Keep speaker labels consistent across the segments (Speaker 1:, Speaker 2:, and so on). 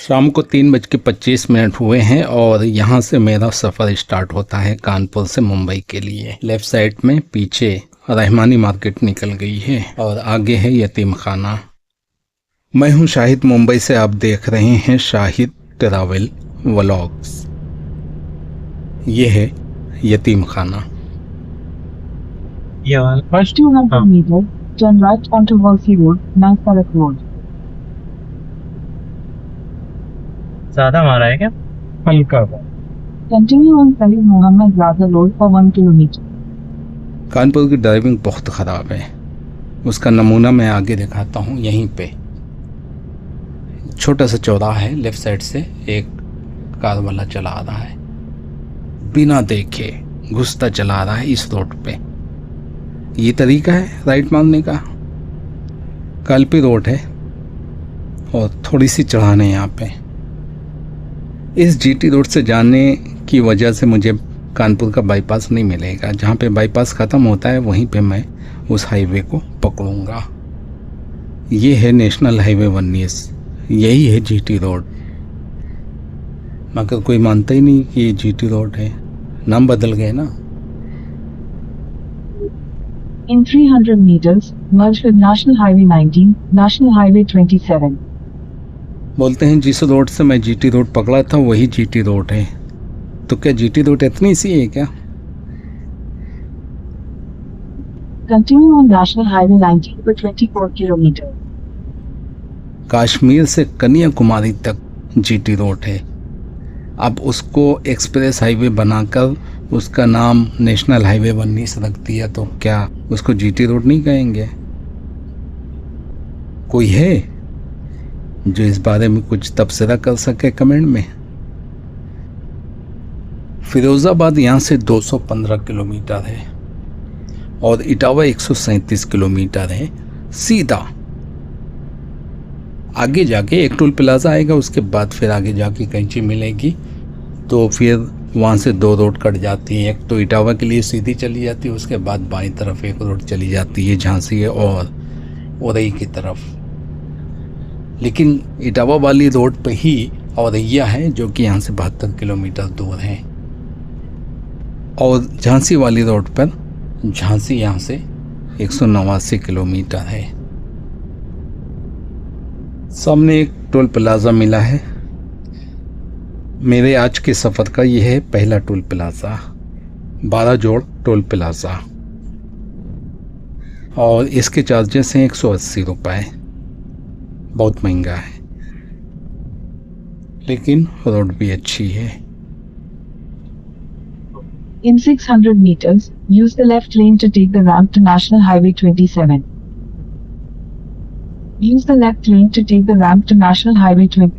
Speaker 1: शाम को 3:25 हुए हैं और यहाँ से मेरा सफ़र स्टार्ट होता है कानपुर से मुंबई के लिए। लेफ़्ट साइड में पीछे रहमानी मार्केट निकल गई है और आगे है यतीम खाना। मैं हूँ शाहिद, मुंबई से आप देख रहे हैं शाहिद ट्रैवल व्लॉग्स। ये है यतीम खाना।
Speaker 2: First 200 meters, turn right onto Wolsey Road, Nansarak Road.
Speaker 3: ज्यादा मारा है क्या?
Speaker 2: हल्का। Continue on Khalid Mohammed Raza Road for 1 kilometer.
Speaker 1: Kanpur की ड्राइविंग बहुत ख़राब है, उसका नमूना मैं आगे दिखाता हूँ। यहीं पे छोटा सा चौराहा है, लेफ़्ट साइड से एक कार वाला चला आ रहा है, बिना देखे घुसता चला आ रहा है इस रोड पे। ये तरीका है राइट मारने का। कालपी रोड है और थोड़ी सी चढ़ान है यहाँ पे। इस जीटी रोड से जाने की वजह से मुझे कानपुर का बाईपास नहीं मिलेगा। जहाँ पे बाईपास ख़त्म होता है वहीं पे मैं उस हाईवे को पकड़ूंगा। ये है नेशनल हाईवे 19, यही है जीटी रोड। मगर कोई मानता ही नहीं कि ये जीटी रोड है, नाम बदल गए ना।
Speaker 2: In 300 meters, merge with National Highway 19, National Highway 27.
Speaker 1: बोलते हैं जिस रोड से मैं जीटी रोड पकड़ा था वही जीटी रोड है, तो क्या जीटी रोड इतनी सी है क्या?
Speaker 2: Continue on National Highway 19 for 24 kilometers.
Speaker 1: Kashmir से कन्याकुमारी तक जीटी रोड है। अब उसको एक्सप्रेस हाईवे बनाकर उसका नाम नेशनल हाईवे 19 रख दिया, तो क्या उसको जीटी रोड नहीं कहेंगे? कोई है जो इस बारे में कुछ तबसरा कर सके कमेंट में। फिरोज़ाबाद यहाँ से 215 किलोमीटर है और इटावा 137 किलोमीटर है सीधा। आगे जाके एक टोल प्लाजा आएगा, उसके बाद फिर आगे जाके कैंची मिलेगी, तो फिर वहाँ से 2 रोड कट जाती हैं। एक तो इटावा के लिए सीधी चली जाती है, उसके बाद बाईं तरफ एक रोड चली जाती है झांसी और औरई की तरफ। लेकिन इटावा वाली रोड पे ही औरैया है जो कि यहाँ से 72 किलोमीटर दूर है, और झांसी वाली रोड पर झांसी यहाँ से 189 किलोमीटर है। सामने एक टोल प्लाजा मिला है। मेरे आज के सफ़र का यह है पहला टोल प्लाजा, 12 जोड़ टोल प्लाजा, और इसके चार्जेस हैं 180 रुपये। बहुत महंगा है, लेकिन रोड भी अच्छी है।
Speaker 2: In 600 meters, use the left lane to take the ramp to National Highway 27. Use the left lane to take the ramp to National Highway 20.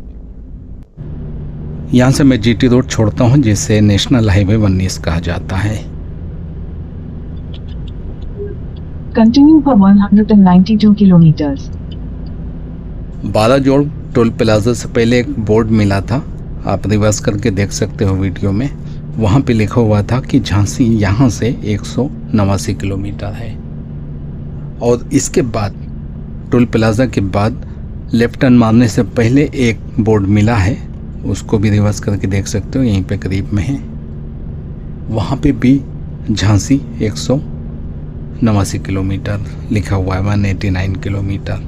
Speaker 1: यहाँ से मैं जीटी रोड छोड़ता हूँ जिसे नेशनल हाईवे 19 कहा जाता है।
Speaker 2: Continue for 192 kilometers.
Speaker 1: 12 जोड़ टोल प्लाजा से पहले एक बोर्ड मिला था, आप रिवर्स करके देख सकते हो वीडियो में। वहाँ पे लिखा हुआ था कि झांसी यहाँ से 189 किलोमीटर है, और इसके बाद टोल प्लाजा के बाद लेफ्ट टर्न मारने से पहले एक बोर्ड मिला है, उसको भी रिवर्स करके देख सकते हो, यहीं पे करीब में है। वहाँ पे भी झांसी 189 किलोमीटर लिखा हुआ है, 189 किलोमीटर।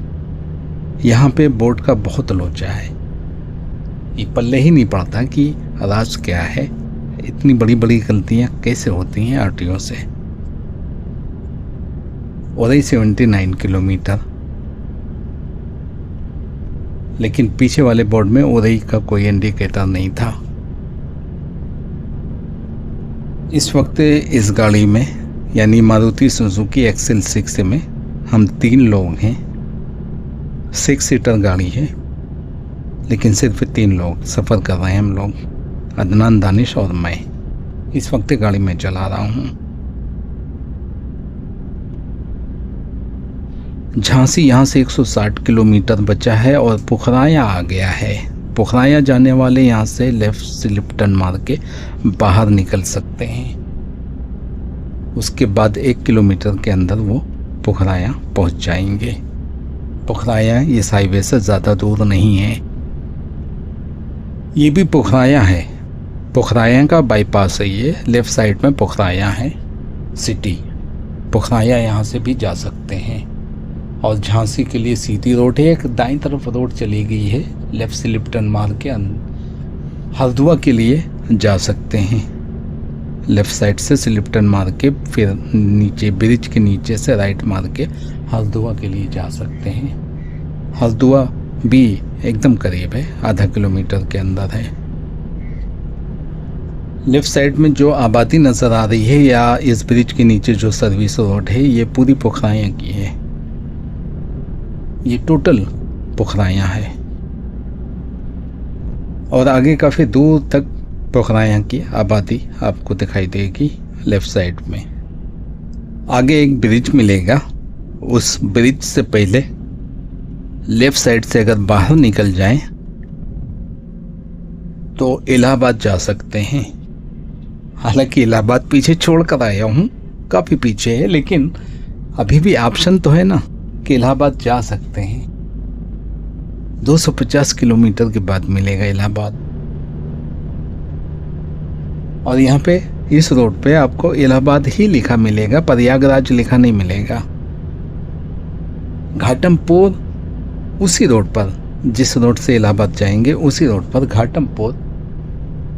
Speaker 1: यहाँ पे बोर्ड का बहुत लोचा है, ये पल्ले ही नहीं पड़ता कि राज क्या है। इतनी बड़ी बड़ी गलतियाँ कैसे होती हैं आरटीओ से। और 79 किलोमीटर, लेकिन पीछे वाले बोर्ड में औरई का कोई इंडिकेटर नहीं था। इस वक्त इस गाड़ी में यानी मारुति सुजुकी XL6 में हम 3 लोग हैं। 6 सीटर गाड़ी है, लेकिन सिर्फ 3 लोग सफ़र कर रहे हैं हम लोग, अदनान, दानिश और मैं। इस वक्त गाड़ी में चला रहा हूँ। झांसी यहाँ से 160 किलोमीटर बचा है और पुखराया आ गया है। पुखराया जाने वाले यहाँ से लेफ़्ट स्लिप टर्न मार के बाहर निकल सकते हैं। उसके बाद 1 किलोमीटर के अंदर वो पुखराया पहुँच जाएंगे। पुखराया इस हाईवे से ज़्यादा दूर नहीं है। 1 किलोमीटर के अंदर वो पहुंच जाएंगे। पुखराया इस हाईवे से ज़्यादा दूर नहीं है। 1 किलोमीटर के अंदर वो पुखराया पहुंच जाएंगे। पुखराया इस हाईवे से ज़्यादा दूर नहीं है। 1 किलोमीटर के अंदर वो पुखराया पहुंच जाएंगे। पुखराया इस हाईवे से ज़्यादा दूर नहीं है। ये भी पुखराया है, पुखराया का बाईपास है ये, लेफ़्ट साइड में पुखराया है सिटी। पुखराया यहाँ से भी जा सकते हैं। और झांसी के लिए सीधी रोड है, एक दाईं तरफ रोड चली गई है, लेफ़्ट से लिप्टन मार के हल्द्वानी के लिए जा सकते हैं। लेफ़्ट साइड से लिप्टन मार के फिर नीचे ब्रिज के नीचे से राइट मार के हल्द्वानी के लिए जा सकते हैं। हल्द्वानी भी एकदम करीब है, आधा किलोमीटर के अंदर है। लेफ़्ट साइड में जो आबादी नज़र आ रही है या इस ब्रिज के नीचे जो सर्विस रोड है, ये पूरी पुखराया की है। ये टोटल पुखराया है और आगे काफ़ी दूर तक पुखराया की आबादी आपको दिखाई देगी। लेफ़्ट साइड में आगे एक ब्रिज मिलेगा, उस ब्रिज से पहले लेफ़्ट साइड से अगर बाहर निकल जाएं तो इलाहाबाद जा सकते हैं। हालांकि इलाहाबाद पीछे छोड़ कर आया हूँ, काफ़ी पीछे है, लेकिन अभी भी ऑप्शन तो है ना कि इलाहाबाद जा सकते हैं। 250 किलोमीटर के बाद मिलेगा इलाहाबाद। और यहाँ पे इस रोड पे आपको इलाहाबाद ही लिखा मिलेगा, प्रयागराज लिखा नहीं मिलेगा। घाटमपुर उसी रोड पर, जिस रोड से इलाहाबाद जाएंगे उसी रोड पर घाटमपुर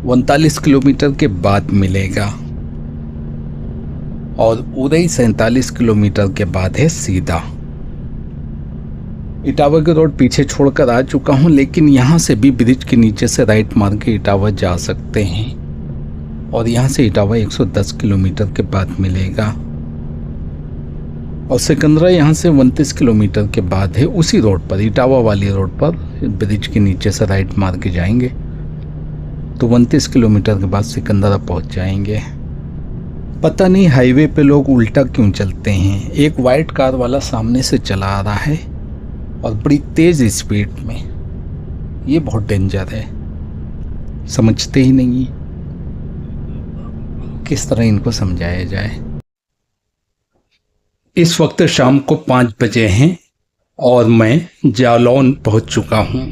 Speaker 1: 39 किलोमीटर के बाद मिलेगा। और उदय 47 किलोमीटर के बाद है सीधा। इटावा के रोड पीछे छोड़कर आ चुका हूँ, लेकिन यहाँ से भी ब्रिज के नीचे से राइट मार के इटावा जा सकते हैं। और यहाँ से इटावा 110 किलोमीटर के बाद मिलेगा। और सिकंदरा यहाँ से 29 किलोमीटर के बाद है, उसी रोड पर, इटावा वाली रोड पर ब्रिज के नीचे से राइट मार के जाएंगे तो 29 किलोमीटर के बाद सिकंदरा पहुँच जाएंगे। पता नहीं हाईवे पे लोग उल्टा क्यों चलते हैं। एक वाइट कार वाला सामने से चला आ रहा है और बड़ी तेज स्पीड में, ये बहुत डेंजर है, समझते ही नहीं किस तरह इनको समझाया जाए। इस वक्त शाम को 5 बजे हैं और मैं जालौन पहुंच चुका हूं।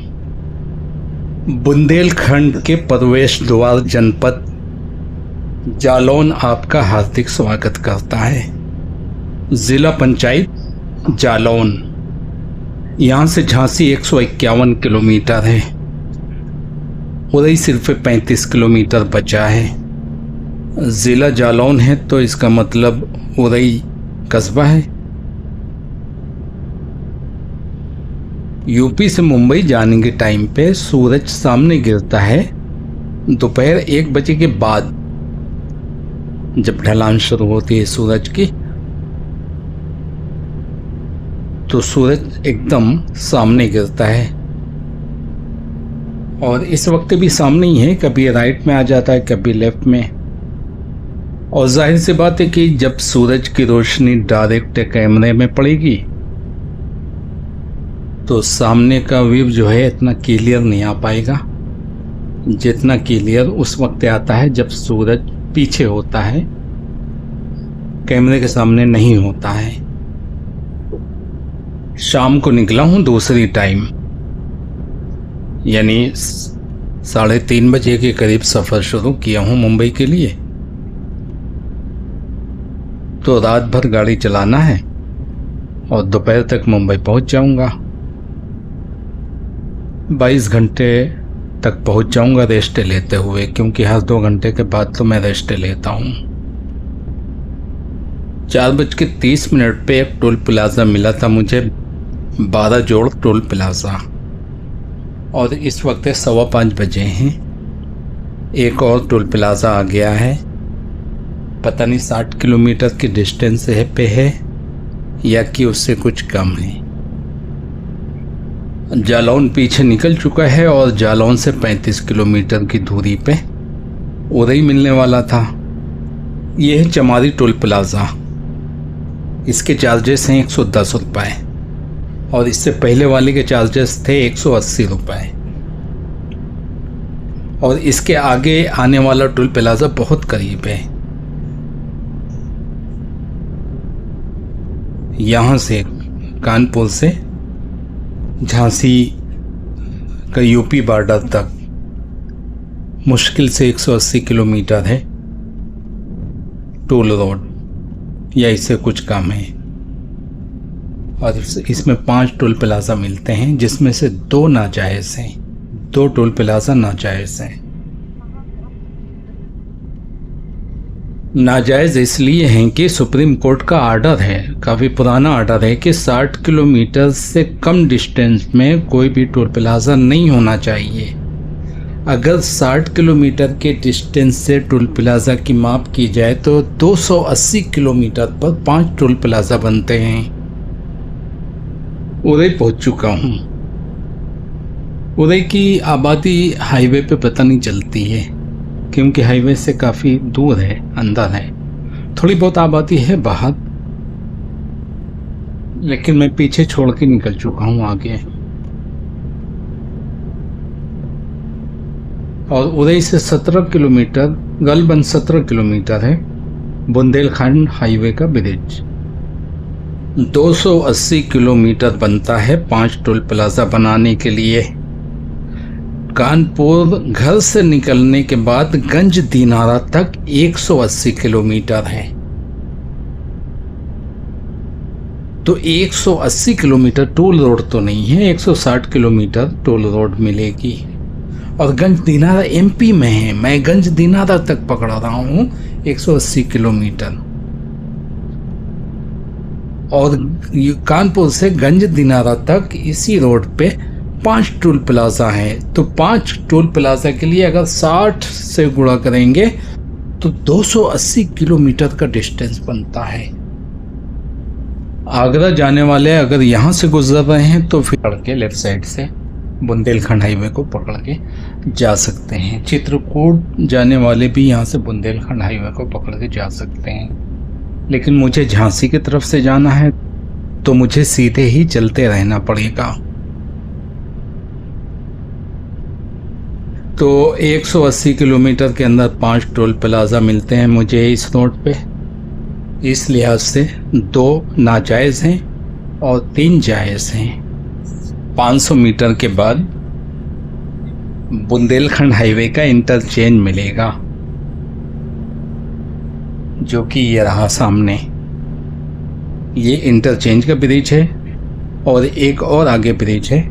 Speaker 1: बुंदेलखंड के प्रवेश द्वार जनपद जालौन आपका हार्दिक स्वागत करता है। जिला पंचायत जालौन, यहाँ से झांसी 151 किलोमीटर है, उदय सिर्फ 35 किलोमीटर बचा है। ज़िला जालौन है तो इसका मतलब उदय कस्बा है। यूपी से मुंबई जाने के टाइम पे सूरज सामने गिरता है दोपहर 1 बजे के बाद, जब ढलान शुरू होती है सूरज की, तो सूरज एकदम सामने गिरता है। और इस वक्त भी सामने ही है, कभी राइट में आ जाता है कभी लेफ्ट में। और जाहिर सी बात है कि जब सूरज की रोशनी डायरेक्ट कैमरे में पड़ेगी तो सामने का व्यू जो है इतना क्लियर नहीं आ पाएगा जितना क्लियर उस वक्त आता है जब सूरज पीछे होता है, कैमरे के सामने नहीं होता है। शाम को निकला हूँ दूसरी टाइम, यानी 3:30 बजे के करीब सफ़र शुरू किया हूँ मुंबई के लिए। तो रात भर गाड़ी चलाना है और दोपहर तक मुंबई पहुंच जाऊंगा। 22 घंटे तक पहुंच जाऊंगा रेस्ट लेते हुए, क्योंकि हर 2 घंटे के बाद तो मैं रेस्ट लेता हूं। 4:30 पे एक टोल प्लाजा मिला था मुझे, 12 जोड़ टोल प्लाजा, और इस वक्त 5:15 बजे हैं। एक और टोल प्लाजा आ गया है, पता नहीं 60 किलोमीटर की डिस्टेंस पे है या कि उससे कुछ कम है। जालौन पीछे निकल चुका है और जालौन से 35 किलोमीटर की दूरी पे उदय मिलने वाला था। यह है चमारी टोल प्लाजा। इसके चार्जेस हैं 110 रुपये और इससे पहले वाले के चार्जेस थे 180 रुपये। और इसके आगे आने वाला टोल प्लाजा बहुत करीब है। यहाँ से कानपुर से झांसी का यूपी बॉर्डर तक मुश्किल से 180 किलोमीटर है टोल रोड या इससे कुछ कम है। और इसमें 5 टोल प्लाजा मिलते हैं, जिसमें से 2 नाजायज़ हैं। 2 टोल प्लाजा नाजायज़ हैं। नाजायज़ इसलिए हैं कि सुप्रीम कोर्ट का आर्डर है, काफ़ी पुराना आर्डर है, कि 60 किलोमीटर से कम डिस्टेंस में कोई भी टोल प्लाजा नहीं होना चाहिए। अगर 60 किलोमीटर के डिस्टेंस से टोल प्लाजा की माप की जाए तो 280 किलोमीटर पर 5 टोल प्लाजा बनते हैं। उदय पहुंच चुका हूँ। उदय की आबादी हाईवे पे पता नहीं चलती है, क्योंकि हाईवे से काफ़ी दूर है, अंदर है। थोड़ी बहुत आबादी है बाहर, लेकिन मैं पीछे छोड़ के निकल चुका हूँ आगे। और उदय से 17 किलोमीटर, गलबन 17 किलोमीटर है बुंदेलखंड हाईवे का ब्रिज। 280 किलोमीटर बनता है 5 टोल प्लाजा बनाने के लिए। कानपुर घर से निकलने के बाद गंज दिनारा तक 180 किलोमीटर है। तो 180 किलोमीटर टोल रोड तो नहीं है, 160 किलोमीटर टोल रोड मिलेगी। और गंज दिनारा एमपी में है, मैं गंज दिनारा तक पकड़ा रहा हूँ 180 किलोमीटर। और कानपुर से गंज दिनारा तक इसी रोड पे 5 टोल प्लाजा है। तो 5 टोल प्लाजा के लिए अगर 60 से गुणा करेंगे तो 280 किलोमीटर का डिस्टेंस बनता है। आगरा जाने वाले अगर यहाँ से गुजर रहे हैं तो फिर पकड़ के लेफ्ट साइड से बुंदेलखंड हाईवे को पकड़ के जा सकते हैं। चित्रकूट जाने वाले भी यहाँ से बुंदेलखंड हाईवे को पकड़ के जा सकते हैं। लेकिन मुझे झांसी की तरफ से जाना है तो मुझे सीधे ही चलते रहना पड़ेगा। तो 180 किलोमीटर के अंदर 5 टोल प्लाजा मिलते हैं मुझे इस रोड पे। इस लिहाज से 2 नाजायज़ हैं और 3 जायज़ हैं। 500 मीटर के बाद बुंदेलखंड हाईवे का इंटरचेंज मिलेगा, जो कि ये रहा सामने। ये इंटरचेंज का ब्रिज है और एक और आगे ब्रिज है,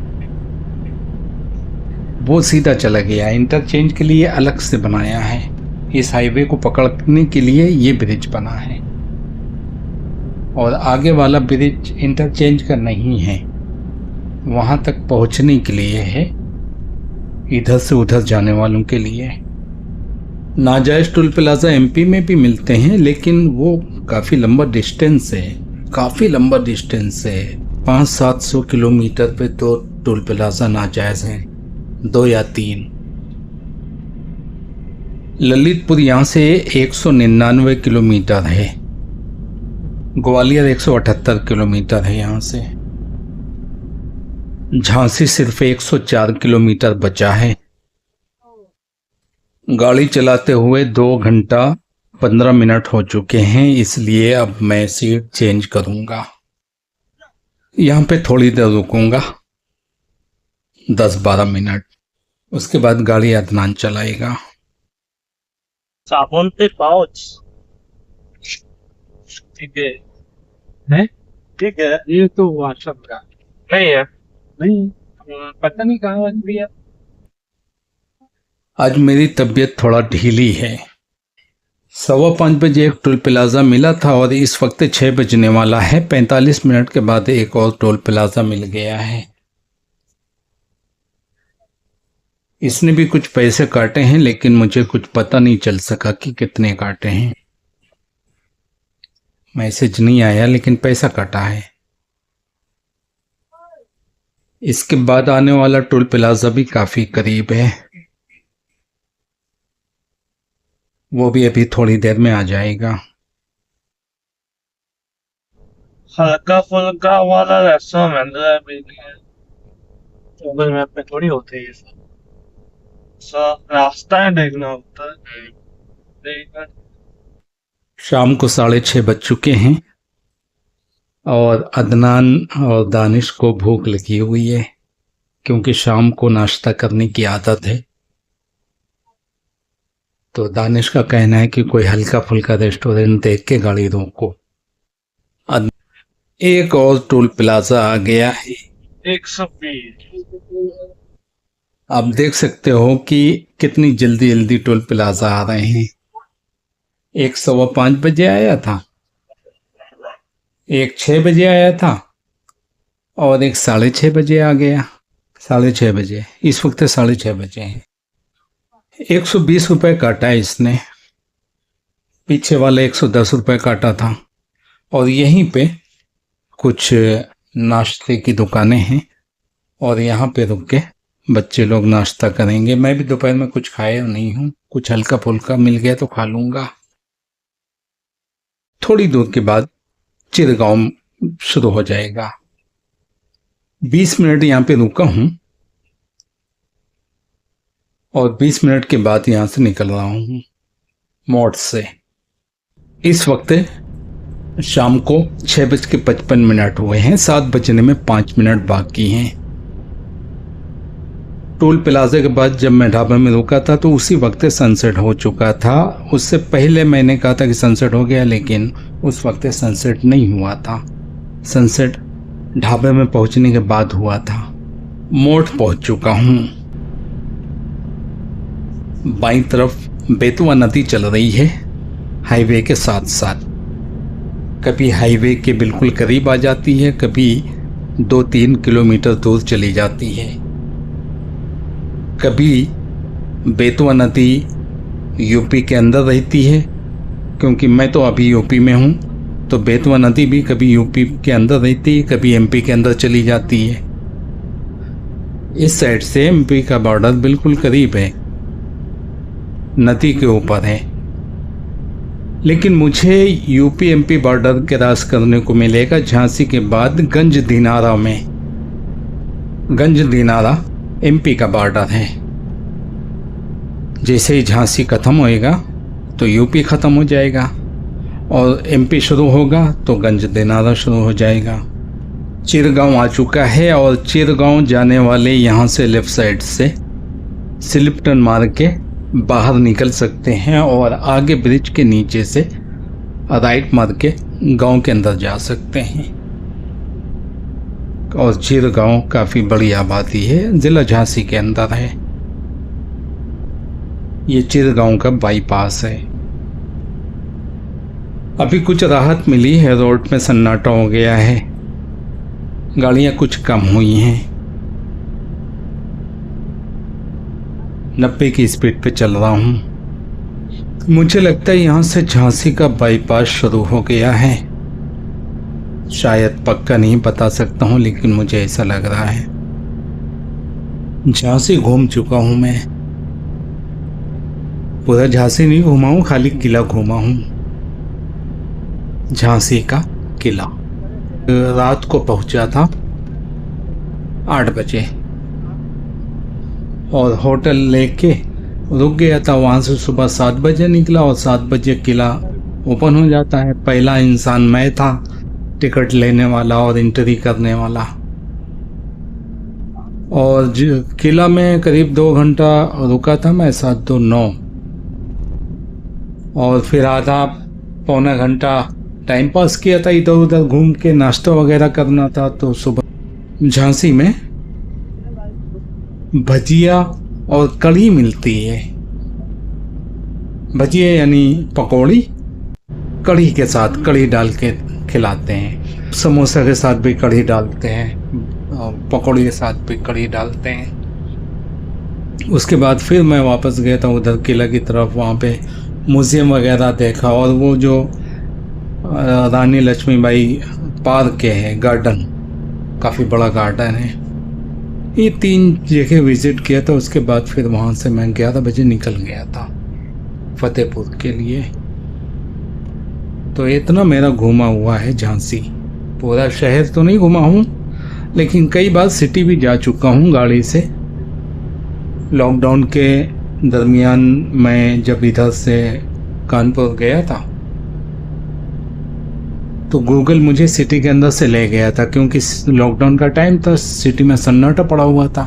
Speaker 1: वो सीधा चला गया। इंटरचेंज के लिए अलग से बनाया है, इस हाईवे को पकड़ने के लिए ये ब्रिज बना है। और आगे वाला ब्रिज इंटरचेंज का नहीं है, वहाँ तक पहुँचने के लिए है, इधर से उधर जाने वालों के लिए। नाजायज़ टोल प्लाजा एमपी में भी मिलते हैं, लेकिन वो काफ़ी लंबा डिस्टेंस है, काफ़ी लंबा डिस्टेंस है। 500-700 किलोमीटर पे तो टोल प्लाजा नाजायज़ हैं, 2 या 3। ललितपुर यहाँ से 199 किलोमीटर है। ग्वालियर 178 किलोमीटर है यहाँ से। झांसी सिर्फ 104 किलोमीटर बचा है। गाड़ी चलाते हुए 2 घंटा 15 मिनट हो चुके हैं, इसलिए अब मैं सीट चेंज करूंगा। यहाँ पे थोड़ी देर रुकूंगा, 10-12 मिनट, उसके बाद गाड़ी अदनान चलाएगा।
Speaker 3: साबुन पे पाउच ठीक है, ठीक है।
Speaker 1: ये तो व्हाट्सएप का
Speaker 3: नहीं है,
Speaker 1: नहीं, पता नहीं कहाँ बन गया। आज मेरी तबीयत थोड़ा ढीली है। 5:15 बजे एक टोल प्लाजा मिला था और इस वक्त 6 बजने वाला है। 45 मिनट के बाद एक और टोल प्लाजा मिल गया है। इसने भी कुछ पैसे काटे हैं, लेकिन मुझे कुछ पता नहीं चल सका कि कितने काटे हैं। मैसेज नहीं आया, लेकिन पैसा कटा है। इसके बाद आने वाला टोल प्लाजा भी काफी करीब है, वो भी अभी थोड़ी देर में आ जाएगा।
Speaker 3: हल्का फुल्का वाला रास्ता मिल रहा है गूगल मैप पे थोड़ी होते है ये सब रास्ता है, देखना होता है।
Speaker 1: शाम को 6:30 बज चुके हैं और अदनान और दानिश को भूख लगी हुई है, क्योंकि शाम को नाश्ता करने की आदत है। तो दानिश का कहना है कि कोई हल्का फुल्का रेस्टोरेंट देख के गाड़ी रोको। अब एक और टोल प्लाजा आ गया है।
Speaker 3: 120।
Speaker 1: आप देख सकते हो कि कितनी जल्दी जल्दी टोल प्लाजा आ रहे हैं। एक 5:15 बजे आया था, एक 6 बजे आया था और एक 6:30 बजे आ गया। 6:30 बजे, इस वक्त 6:30 बजे हैं। 120 रुपये काटा है इसने, पीछे वाले 110 रुपये काटा था। और यहीं पे कुछ नाश्ते की दुकानें हैं और यहाँ पे रुक के बच्चे लोग नाश्ता करेंगे। मैं भी दोपहर में कुछ खाया नहीं हूँ, कुछ हल्का फुल्का मिल गया तो खा लूँगा। थोड़ी दूर के बाद चिरगांव शुरू हो जाएगा। 20 मिनट यहाँ पे रुका हूँ और 20 मिनट के बाद यहाँ से निकल रहा हूँ मोड़ से। इस वक्त शाम को 6:55 हुए हैं, 7 बजने में 5 मिनट बाकी हैं। टोल प्लाजा के बाद जब मैं ढाबे में रुका था तो उसी वक्त सनसेट हो चुका था। उससे पहले मैंने कहा था कि सनसेट हो गया, लेकिन उस वक्त सनसेट नहीं हुआ था। सनसेट ढाबे में पहुंचने के बाद हुआ था। मोड़ पहुंच चुका हूं। बाईं तरफ बेतवा नदी चल रही है हाईवे के साथ साथ। कभी हाईवे के बिल्कुल करीब आ जाती है, कभी 2-3 किलोमीटर दूर चली जाती है। कभी बेतवा नदी यूपी के अंदर रहती है, क्योंकि मैं तो अभी यूपी में हूँ, तो बेतवा नदी भी कभी यूपी के अंदर रहती है, कभी एमपी के अंदर चली जाती है। इस साइड से एमपी का बॉर्डर बिल्कुल करीब है, नदी के ऊपर है। लेकिन मुझे यूपी एमपी बॉर्डर क्रॉस करने को मिलेगा झांसी के बाद गंज दिनारा में। गंज दिनारा एमपी का बॉर्डर है। जैसे ही झांसी खत्म होएगा तो यूपी खत्म हो जाएगा और एमपी शुरू होगा तो गंज दिनारा शुरू हो जाएगा। चिरगांव आ चुका है और चिरगांव जाने वाले यहाँ से लेफ्ट साइड से स्लिप टर्न मार के बाहर निकल सकते हैं और आगे ब्रिज के नीचे से राइट मार के गांव के अंदर जा सकते हैं। और चिरगांव काफ़ी बड़ी आबादी है, ज़िला झांसी के अंदर है। ये चिरगांव का बाईपास है। अभी कुछ राहत मिली है, रोड में सन्नाटा हो गया है, गाड़ियां कुछ कम हुई हैं। 90 की स्पीड पे चल रहा हूँ। मुझे लगता है यहाँ से झांसी का बाईपास शुरू हो गया है, शायद पक्का नहीं बता सकता हूँ, लेकिन मुझे ऐसा लग रहा है। झांसी घूम चुका हूँ मैं, पूरा झांसी नहीं घूमा हूँ, खाली किला घूमा हूँ, झांसी का किला। रात को पहुंचा था 8 बजे और होटल लेके रुक गया था। वहाँ से सुबह 7 बजे निकला और 7 बजे किला ओपन हो जाता है। पहला इंसान मैं था, टिकट लेने वाला और एंट्री करने वाला। और किला में करीब 2 घंटा रुका था मैं, 7-2-9, और फिर आधा पौना घंटा टाइम पास किया था, इधर उधर घूम के नाश्ता वगैरह करना था। तो सुबह झांसी में भजिया और कढ़ी मिलती है। भजिया यानी पकौड़ी, कढ़ी के साथ कढ़ी डाल के खिलाते हैं। समोसा के साथ भी कढ़ी डालते हैं, पकौड़ी के साथ भी कढ़ी डालते हैं। उसके बाद फिर मैं वापस गया था उधर किला की तरफ। वहाँ पे म्यूज़ियम वगैरह देखा और वो जो रानी लक्ष्मीबाई पार्क है, गार्डन, काफ़ी बड़ा गार्डन है। ये 3 जगह विज़िट किया था। उसके बाद फिर वहाँ से मैं 11 बजे निकल गया था फतेहपुर के लिए। तो इतना मेरा घूमा हुआ है झांसी। पूरा शहर तो नहीं घूमा हूँ, लेकिन कई बार सिटी भी जा चुका हूँ गाड़ी से। लॉकडाउन के दरमियान मैं जब इधर से कानपुर गया था तो गूगल मुझे सिटी के अंदर से ले गया था, क्योंकि लॉकडाउन का टाइम था, सिटी में सन्नाटा पड़ा हुआ था।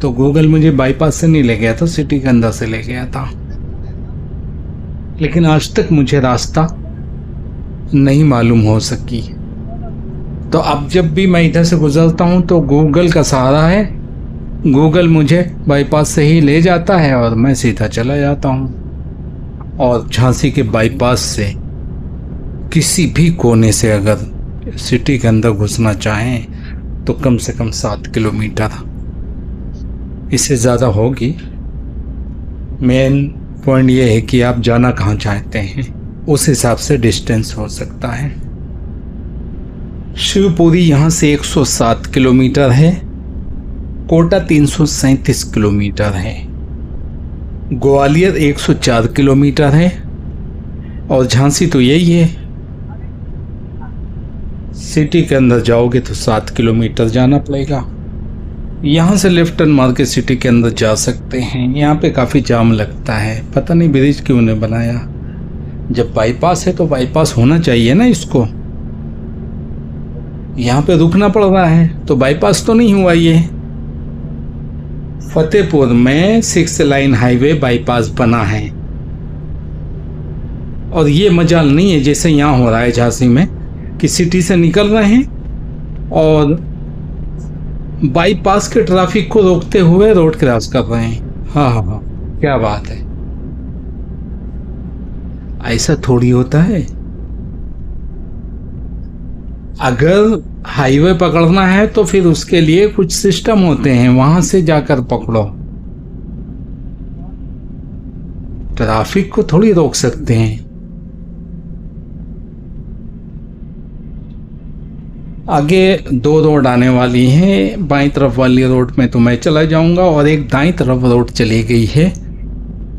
Speaker 1: तो गूगल मुझे बाईपास से नहीं ले गया था, सिटी के अंदर से ले गया था। लेकिन आज तक मुझे रास्ता नहीं मालूम हो सकी। तो अब जब भी मैं इधर से गुजरता हूँ तो गूगल का सहारा है, गूगल मुझे बाईपास से ही ले जाता है और मैं सीधा चला जाता हूँ। और झांसी के बाईपास से किसी भी कोने से अगर सिटी के अंदर घुसना चाहें तो कम से कम 7 किलोमीटर, इससे ज़्यादा होगी। मेन पॉइंट ये है कि आप जाना कहाँ चाहते हैं, उस हिसाब से डिस्टेंस हो सकता है। शिवपुरी यहाँ से 107 किलोमीटर है, कोटा 337 किलोमीटर है, ग्वालियर 104 किलोमीटर है और झांसी तो यही है। सिटी के अंदर जाओगे तो 7 किलोमीटर जाना पड़ेगा। यहाँ से लेफ्ट टर्न मार के सिटी के अंदर जा सकते हैं। यहाँ पे काफ़ी जाम लगता है, पता नहीं ब्रिज क्यों नहीं बनाया। जब बाईपास है तो बाईपास होना चाहिए ना इसको। यहाँ पे रुकना पड़ रहा है तो बाईपास तो नहीं हुआ ये। फतेहपुर में 6 लाइन हाईवे बाईपास बना है और ये मजाल नहीं है जैसे यहाँ हो रहा है झांसी में कि सिटी से निकल रहे हैं और बाईपास के ट्रैफिक को रोकते हुए रोड क्रॉस कर रहे हैं। हाँ, क्या बात है, ऐसा थोड़ी होता है। अगर हाईवे पकड़ना है तो फिर उसके लिए कुछ सिस्टम होते हैं, वहां से जाकर पकड़ो। ट्रैफिक को थोड़ी रोक सकते हैं। आगे 2 रोड आने वाली हैं। बाईं तरफ वाली रोड में तो मैं चला जाऊंगा और एक दाईं तरफ रोड चली गई है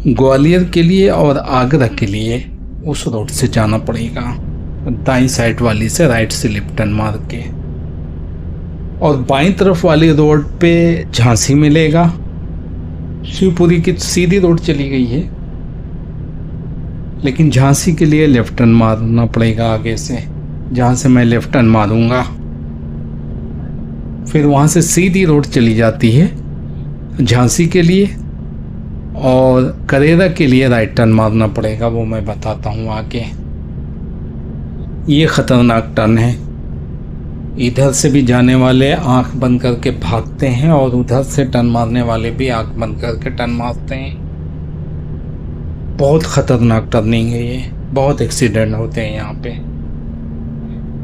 Speaker 1: ग्वालियर के लिए और आगरा के लिए। उस रोड से जाना पड़ेगा, दाईं साइड वाली से राइट से लेफ्ट टर्न मार के। और बाईं तरफ वाली रोड पे झांसी मिलेगा। शिवपुरी की सीधी रोड चली गई है, लेकिन झांसी के लिए लेफ्ट टर्न मारना पड़ेगा आगे से, जहाँ से मैं लेफ्ट टर्न मारूंगा। फिर वहाँ से सीधी रोड चली जाती है झांसी के लिए और करेरा के लिए राइट टर्न मारना पड़ेगा, वो मैं बताता हूँ आगे। ये ख़तरनाक टर्न है, इधर से भी जाने वाले आंख बंद करके भागते हैं और उधर से टर्न मारने वाले भी आंख बंद करके टर्न मारते हैं। बहुत ख़तरनाक टर्निंग है ये, बहुत एक्सीडेंट होते हैं यहाँ पे।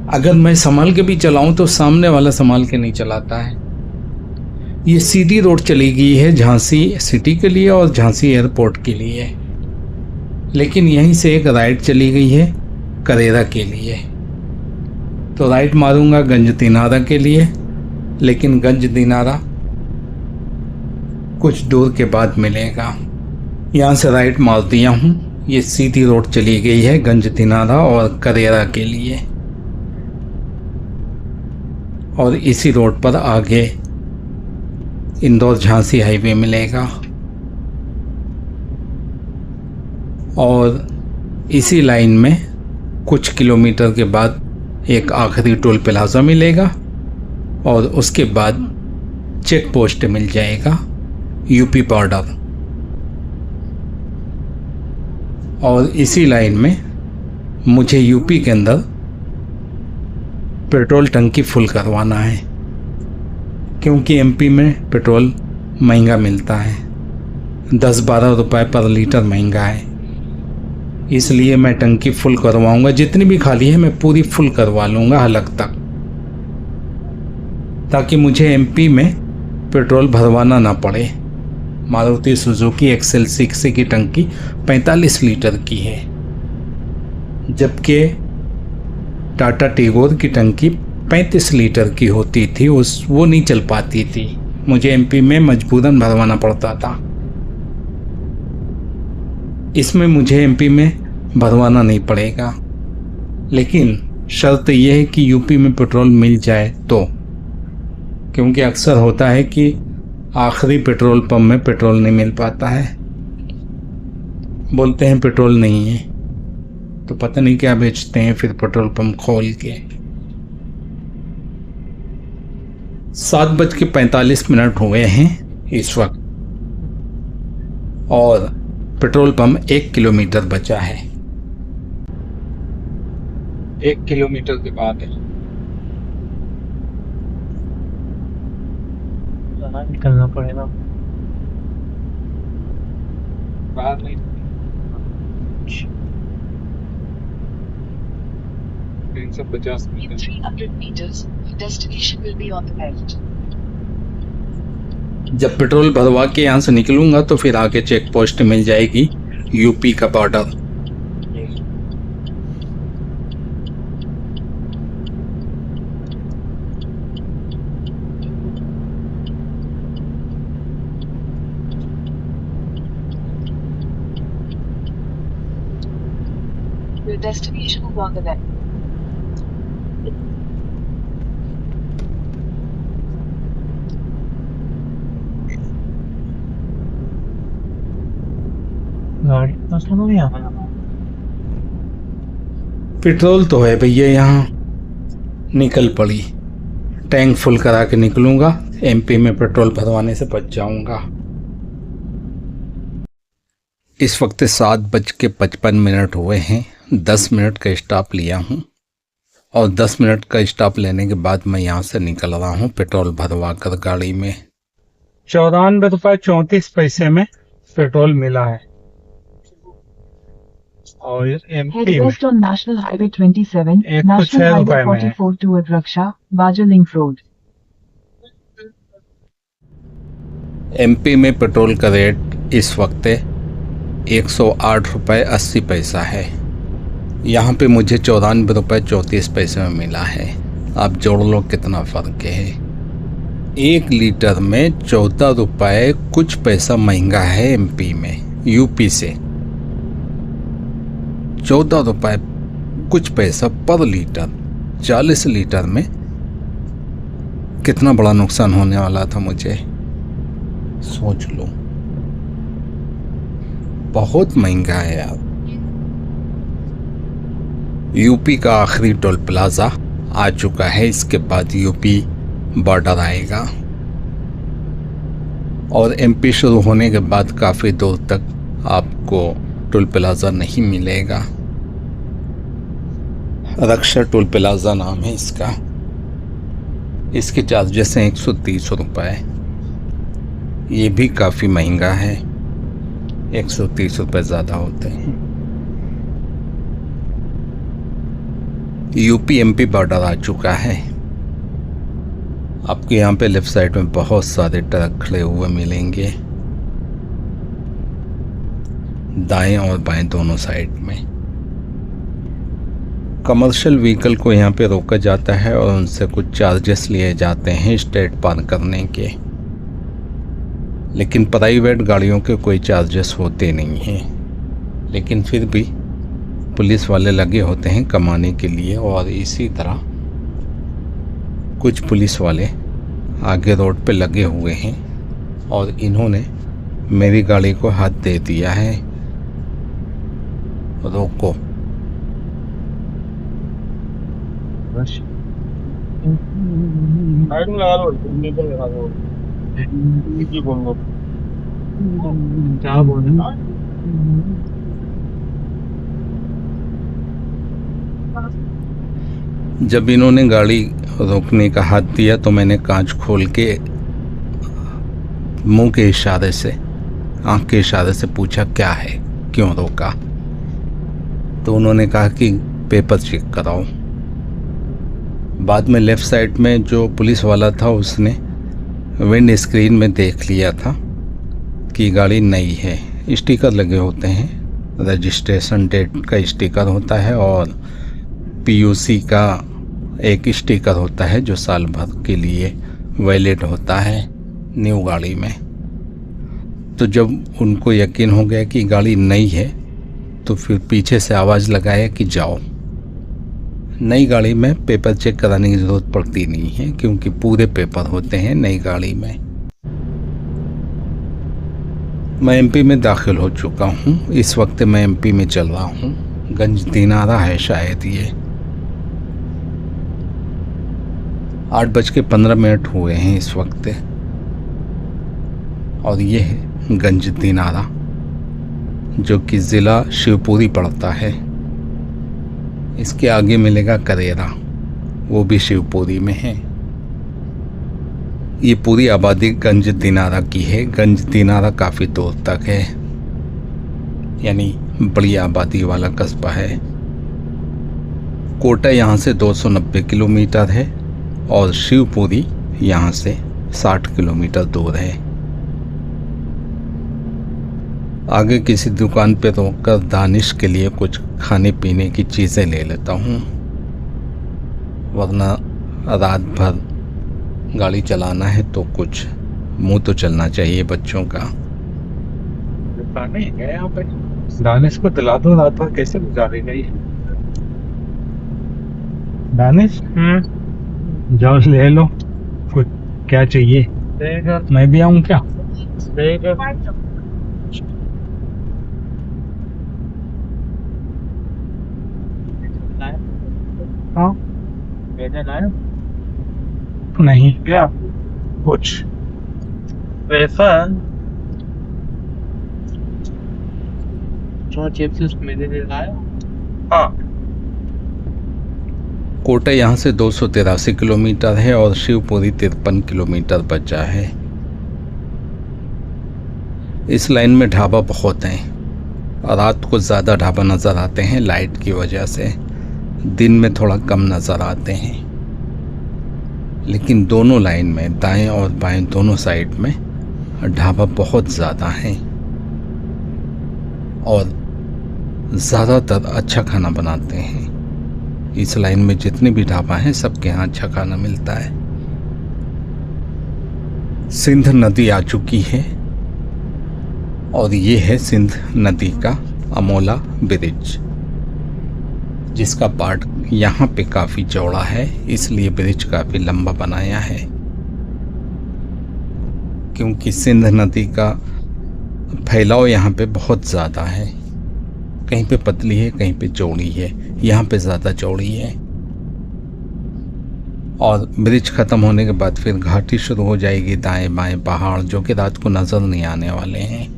Speaker 1: अगर मैं संभाल के भी चलाऊं तो सामने वाला संभाल के नहीं चलाता है। ये सीधी रोड चली गई है झांसी सिटी के लिए और झांसी एयरपोर्ट के लिए, लेकिन यहीं से एक राइट चली गई है करेरा के लिए। तो राइट मारूंगा गंज दिनारा के लिए, लेकिन गंज दिनारा कुछ दूर के बाद मिलेगा। यहाँ से राइट मार दिया हूँ, ये सीधी रोड चली गई है गंज दिनारा और करेरा के लिए। और इसी रोड पर आगे इंदौर झांसी हाईवे मिलेगा और इसी लाइन में कुछ किलोमीटर के बाद एक आखिरी टोल प्लाजा मिलेगा और उसके बाद चेक पोस्ट मिल जाएगा यूपी बॉर्डर। और इसी लाइन में मुझे यूपी के अंदर पेट्रोल टंकी फुल करवाना है, क्योंकि एमपी में पेट्रोल महंगा मिलता है, 10-12 रुपए पर लीटर महंगा है। इसलिए मैं टंकी फुल करवाऊंगा, जितनी भी खाली है मैं पूरी फुल करवा लूँगा हलक तक, ताकि मुझे एमपी में पेट्रोल भरवाना ना पड़े। मारुति सुजुकी XL6 की टंकी 45 लीटर की है, जबकि टाटा टिगोर की टंकी 35 लीटर की होती थी। वो नहीं चल पाती थी, मुझे एमपी में मजबूरन भरवाना पड़ता था। इसमें मुझे एमपी में भरवाना नहीं पड़ेगा, लेकिन शर्त यह है कि यूपी में पेट्रोल मिल जाए तो, क्योंकि अक्सर होता है कि आखिरी पेट्रोल पंप में पेट्रोल नहीं मिल पाता है, बोलते हैं पेट्रोल नहीं है, तो पता नहीं क्या बेचते हैं फिर पेट्रोल पंप खोल के। 7:45 हुए हैं इस वक्त और पेट्रोल पंप 1 किलोमीटर बचा है, 1 किलोमीटर के बाद है।
Speaker 3: कहाँ निकलना पड़ेगा?
Speaker 1: बाहर नहीं, 350
Speaker 2: In
Speaker 1: metre.
Speaker 2: 300 meters, your destination will be on the left.
Speaker 1: जब पेट्रोल भरवा के यहाँ से निकलूंगा तो फिर आगे चेक पोस्ट मिल जाएगी, यूपी का border.
Speaker 2: Your destination is on the left.
Speaker 3: गाड़ी तो सुनो यहाँ।
Speaker 1: पेट्रोल तो है भैया, यहाँ निकल पड़ी। टैंक फुल करा के निकलूंगा, एमपी में पेट्रोल भरवाने से बच जाऊंगा। इस वक्त 7:55 हुए हैं। 10 मिनट का स्टॉप लिया हूँ और 10 मिनट का स्टॉप लेने के बाद मैं यहाँ से निकल रहा हूँ पेट्रोल भरवा कर गाड़ी में।
Speaker 3: 94 रुपये 34 पैसे में पेट्रोल मिला है। और
Speaker 2: Head
Speaker 3: एमपी में
Speaker 2: west on National Highway 27,
Speaker 3: 106
Speaker 2: National Highway
Speaker 3: रुपए में है।
Speaker 2: 44 toward Raksha, Baja Link Road.
Speaker 1: MP में पेट्रोल का रेट इस वक्त 108 रुपये 80 पैसा है। यहाँ पे मुझे 94 रुपये 34 पैसे में मिला है। आप जोड़ लो कितना फ़र्क है। 1 लीटर में 14 रुपये कुछ पैसा महंगा है एमपी में, यूपी से 14 रुपये कुछ पैसा पर लीटर। 40 लीटर में कितना बड़ा नुकसान होने वाला था मुझे, सोच लो। बहुत महंगा है यार। यूपी का आखिरी टोल प्लाजा आ चुका है, इसके बाद यूपी बॉर्डर आएगा और एमपी शुरू होने के बाद काफ़ी दूर तक आपको टोल प्लाजा नहीं मिलेगा। रक्षा टोल प्लाजा नाम है इसका। इसके चार्जेस हैं 130 रुपये। ये भी काफ़ी महंगा है, 130 रुपये ज़्यादा होते हैं। यूपी एमपी बॉर्डर आ चुका है। आपको यहाँ पे लेफ्ट साइड में बहुत सारे ट्रक खड़े हुए मिलेंगे, दाएं और बाएं दोनों साइड में। कमर्शियल व्हीकल को यहाँ पे रोका जाता है और उनसे कुछ चार्जेस लिए जाते हैं स्टेट पार करने के, लेकिन प्राइवेट गाड़ियों के कोई चार्जेस होते नहीं हैं। लेकिन फिर भी पुलिस वाले लगे होते हैं कमाने के लिए, और इसी तरह कुछ पुलिस वाले आगे रोड पे लगे हुए हैं और इन्होंने मेरी गाड़ी को हाथ दे दिया है, रोको।
Speaker 3: क्या बोलना?
Speaker 1: जब इन्होंने गाड़ी रोकने का हाथ दिया तो मैंने कांच खोल के मुंह के इशारे से, आंख के इशारे से पूछा क्या है, क्यों रोका। तो उन्होंने कहा कि पेपर चेक कराओ। बाद में लेफ़्ट साइड में जो पुलिस वाला था उसने विंड स्क्रीन में देख लिया था कि गाड़ी नई है। स्टिकर लगे होते हैं, रजिस्ट्रेशन डेट का स्टिकर होता है और पीयूसी का एक स्टिकर होता है जो साल भर के लिए वैलिड होता है न्यू गाड़ी में। तो जब उनको यकीन हो गया कि गाड़ी नई है तो फिर पीछे से आवाज़ लगाया कि जाओ। नई गाड़ी में पेपर चेक कराने की ज़रूरत पड़ती नहीं है क्योंकि पूरे पेपर होते हैं नई गाड़ी में। मैं एमपी में दाखिल हो चुका हूँ। इस वक्त मैं एमपी में चल रहा हूँ, गंज दिनारा है शायद ये। 8:15 हुए हैं इस वक्त और ये है गंज दिनारा। जो कि ज़िला शिवपुरी पड़ता है। इसके आगे मिलेगा करेरा, वो भी शिवपुरी में है। ये पूरी आबादी गंज दिनारा की है। गंज दिनारा काफ़ी दूर तक है, यानी बड़ी आबादी वाला कस्बा है। कोटा यहाँ से 290 किलोमीटर है और शिवपुरी यहाँ से 60 किलोमीटर दूर है। आगे किसी दुकान पे रोककर दानिश के लिए कुछ खाने पीने की चीज़ें ले लेता हूँ, वरना रात भर गाड़ी चलाना है तो कुछ मुंह तो चलना चाहिए बच्चों का।
Speaker 3: नहीं है यहाँ पे। दानिश को दिला दो, रात भर कैसे गुजारेगा ये। दानिश जाओ ले लो कुछ, क्या चाहिए। मैं भी आऊँ क्या। हाँ नहीं क्या कुछ वेफर जो चिप्स मेरे लिए लाया। हाँ,
Speaker 1: कोटा यहाँ से 283 किलोमीटर है और शिवपुरी 53 किलोमीटर बचा है। इस लाइन में ढाबा बहुत हैं। रात को ज़्यादा ढाबा नज़र आते हैं लाइट की वजह से, दिन में थोड़ा कम नज़र आते हैं। लेकिन दोनों लाइन में दाएं और बाएं दोनों साइड में ढाबा बहुत ज़्यादा हैं और ज़्यादातर अच्छा खाना बनाते हैं। इस लाइन में जितने भी ढाबा हैं सबके यहाँ अच्छा खाना मिलता है। सिंध नदी आ चुकी है और ये है सिंध नदी का अमोला ब्रिज, जिसका पार्ट यहाँ पे काफ़ी चौड़ा है, इसलिए ब्रिज काफ़ी लंबा बनाया है। क्योंकि सिंध नदी का फैलाव यहाँ पे बहुत ज़्यादा है, कहीं पे पतली है कहीं पे चौड़ी है, यहाँ पे ज़्यादा चौड़ी है। और ब्रिज ख़त्म होने के बाद फिर घाटी शुरू हो जाएगी, दाएं बाएं पहाड़ जो कि रात को नज़र नहीं आने वाले हैं।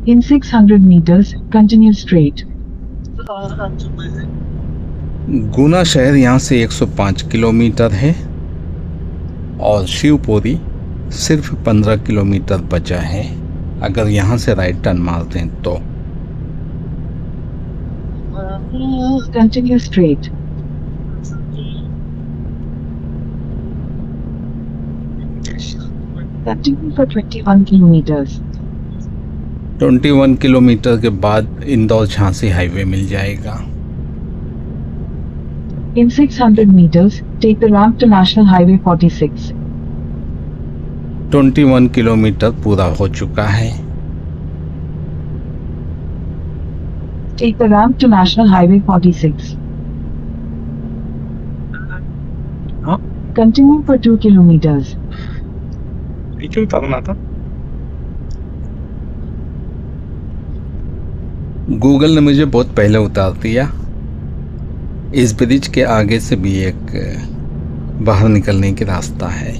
Speaker 2: In 600 meters, continue straight.
Speaker 1: गुना शहर यहाँ से 105 किलोमीटर है और शिवपुरी सिर्फ 15 किलोमीटर बचा है अगर यहाँ से राइट टर्न मारते हैं तो।
Speaker 2: Continue straight. Continue for 21 kilometers.
Speaker 1: 21 kilometre के बाद इंदौर झांसी हाईवे मिल जाएगा।
Speaker 2: In 600 meters, take the ramp to National Highway 46.
Speaker 1: 21 kilometre पूरा हो चुका है।
Speaker 2: Take the ramp to National Highway 46.
Speaker 3: हाँ
Speaker 2: Continue for 2 kilometers.
Speaker 3: पीछे उतरना था।
Speaker 1: गूगल ने मुझे बहुत पहले उतार दिया। इस ब्रिज के आगे से भी एक बाहर निकलने की रास्ता है।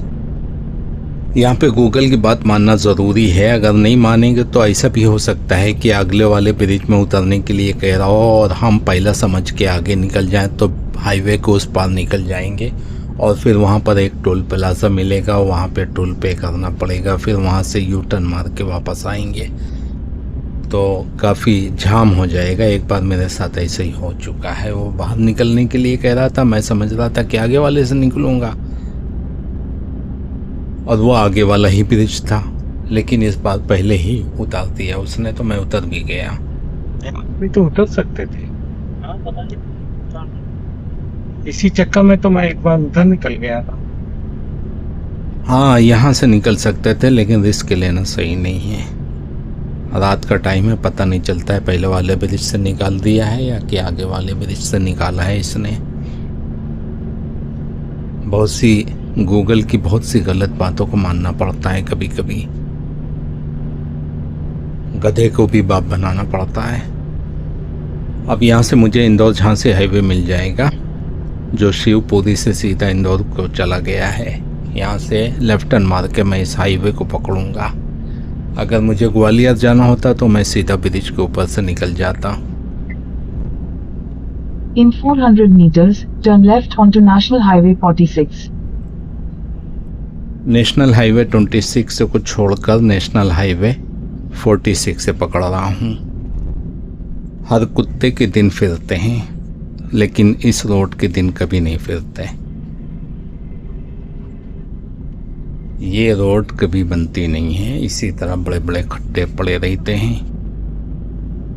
Speaker 1: यहाँ पे गूगल की बात मानना ज़रूरी है, अगर नहीं मानेंगे तो ऐसा भी हो सकता है कि अगले वाले ब्रिज में उतरने के लिए कह रहा हो और हम पहला समझ के आगे निकल जाएं तो हाईवे को उस पार निकल जाएंगे और फिर वहाँ पर एक टोल प्लाजा मिलेगा, वहाँ पे टोल पे करना पड़ेगा, फिर वहाँ से यू टर्न मार के वापस आएंगे तो काफ़ी जाम हो जाएगा। एक बार मेरे साथ ऐसे ही हो चुका है। वो बाहर निकलने के लिए कह रहा था, मैं समझ रहा था कि आगे वाले से निकलूँगा और वो आगे वाला ही ब्रिज था, लेकिन इस बार पहले ही उतार दिया उसने तो मैं उतर भी गया।
Speaker 3: भी तो उतर सकते थे, इसी चक्कर में तो मैं एक बार उधर निकल गया था।
Speaker 1: हाँ, यहाँ से निकल सकते थे लेकिन रिस्क लेना सही नहीं है। रात का टाइम है, पता नहीं चलता है पहले वाले ब्रिज से निकाल दिया है या कि आगे वाले ब्रिज से निकाला है इसने। बहुत सी गूगल की बहुत सी गलत बातों को मानना पड़ता है, कभी कभी गधे को भी बाप बनाना पड़ता है। अब यहाँ से मुझे इंदौर झांसी हाईवे मिल जाएगा जो शिवपुरी से सीधा इंदौर को चला गया है। यहाँ से लेफ्ट टर्न मार के मैं इस हाईवे को पकड़ूंगा। अगर मुझे ग्वालियर जाना होता तो मैं सीधा ब्रिज के ऊपर से निकल जाता।
Speaker 2: In 400 meters, turn left onto National Highway 46.
Speaker 1: National highway 26 को छोड़कर नेशनल हाईवे 46 से पकड़ रहा हूँ। हर कुत्ते के दिन फिरते हैं, लेकिन इस रोड के दिन कभी नहीं फिरते। ये रोड कभी बनती नहीं है, इसी तरह बड़े बड़े खड्डे पड़े रहते हैं।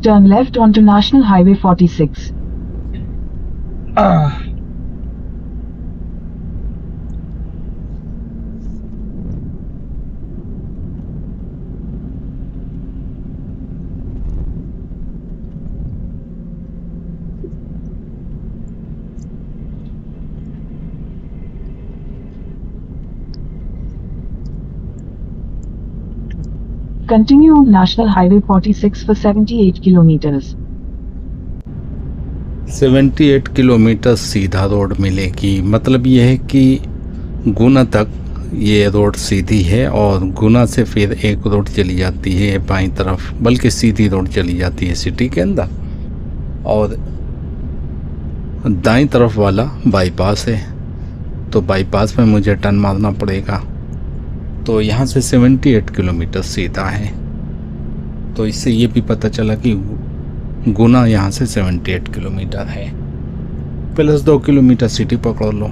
Speaker 2: Turn left onto National Highway 46. Continue on National Highway 46 for 78 kilometers.
Speaker 1: 78 kilometre सीधा रोड मिलेगी। मतलब यह है कि गुना तक ये रोड सीधी है और गुना से फिर एक रोड चली जाती है बाईं तरफ, बल्कि सीधी रोड चली जाती है सिटी के अंदर, और दाईं तरफ वाला बाईपास है। तो बाईपास में मुझे टर्न मारना पड़ेगा। तो यहाँ से 78 किलोमीटर सीधा है। तो इससे ये भी पता चला कि गुना यहाँ से 78 किलोमीटर है, प्लस 2 किलोमीटर सिटी पकड़ लो,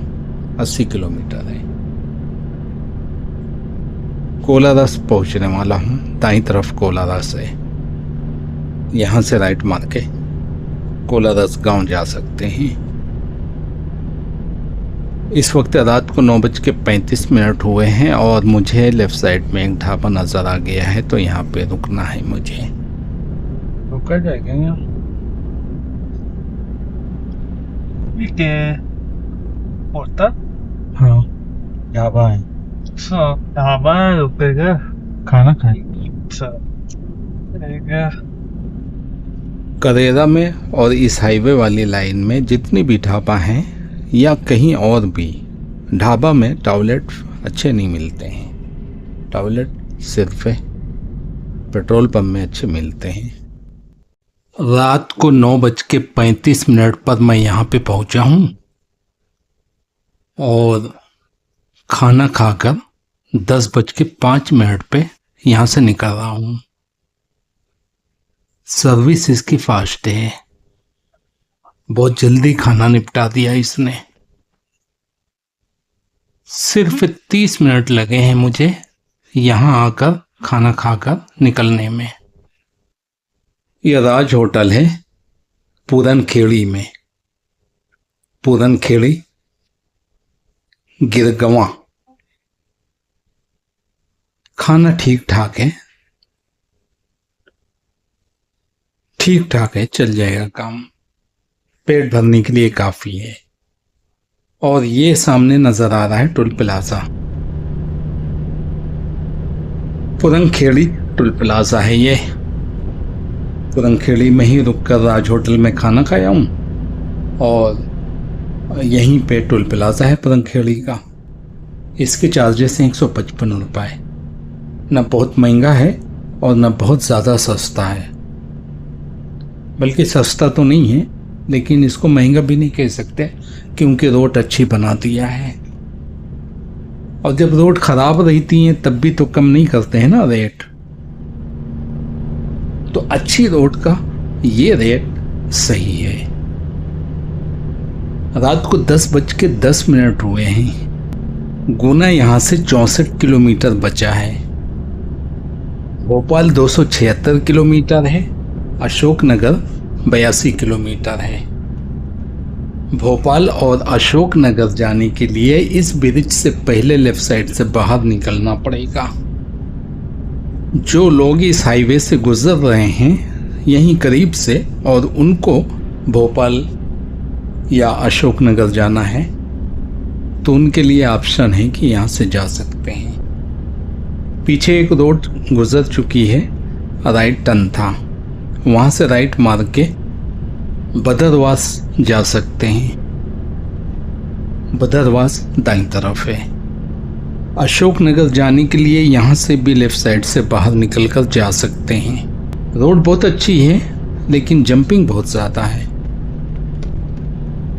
Speaker 1: 80 किलोमीटर है। कोलारस पहुँचने वाला हूँ। दाईं तरफ कोलारस है। यहाँ से राइट मार के कोलारस गांव जा सकते हैं। इस वक्त रात को 9:35 हुए हैं और मुझे लेफ्ट साइड में एक ढाबा नज़र आ गया है, तो यहाँ पे रुकना है मुझे।
Speaker 3: रुका जाएगा यहाँ। ठीक है। होता?
Speaker 4: हाँ, ढाबा है।
Speaker 3: अच्छा, ढाबा है, रुकेगा,
Speaker 4: खाना खाएंगे।
Speaker 3: अच्छा रहेगा।
Speaker 1: करेरा में और इस हाईवे वाली लाइन में जितनी भी ढाबा हैं या कहीं और भी, ढाबा में टॉयलेट अच्छे नहीं मिलते हैं। टॉयलेट सिर्फ पेट्रोल पंप में अच्छे मिलते हैं। रात को 9:35 पर मैं यहाँ पे पहुँचा हूँ और खाना खाकर 10:05 पे यहाँ से निकल रहा हूँ। सर्विस इसकी फास्ट है, बहुत जल्दी खाना निपटा दिया इसने। सिर्फ 30 मिनट लगे हैं मुझे यहाँ आकर खाना खाकर निकलने में। यह राज होटल है पूरनखेड़ी में, पूरनखेड़ी गिरगांव। खाना ठीक ठाक है, ठीक ठाक है, चल जाएगा काम, पेट भरने के लिए काफी है। और ये सामने नजर आ रहा है toll plaza, Purankhedi toll plaza है ये। पूरनखेड़ी में ही रुककर राज होटल में खाना खाया हूँ और यहीं पे टोल प्लाजा है पूरनखेड़ी का। इसके चार्जेस हैं 155 रुपये। न बहुत महंगा है और न बहुत ज़्यादा सस्ता है, बल्कि सस्ता तो नहीं है, लेकिन इसको महंगा भी नहीं कह सकते क्योंकि रोड अच्छी बना दिया है। और जब रोड खराब रहती है तब भी तो कम नहीं करते हैं ना रेट। तो अच्छी रोड का ये रेट सही है। रात को 10:10 हुए हैं। गुना यहाँ से 64 किलोमीटर बचा है। भोपाल 276 किलोमीटर है। अशोकनगर 82 किलोमीटर है। भोपाल और अशोकनगर जाने के लिए इस ब्रिज से पहले लेफ्ट साइड से बाहर निकलना पड़ेगा। जो लोग इस हाईवे से गुजर रहे हैं यहीं करीब से और उनको भोपाल या अशोकनगर जाना है तो उनके लिए ऑप्शन है कि यहाँ से जा सकते हैं। पीछे एक रोड गुजर चुकी है, राइट टर्न था, वहाँ से राइट मार के बदरवास जा सकते हैं। बदरवास दाईं तरफ है। अशोकनगर जाने के लिए यहाँ से भी लेफ्ट साइड से बाहर निकलकर जा सकते हैं। रोड बहुत अच्छी है लेकिन जंपिंग बहुत ज़्यादा है।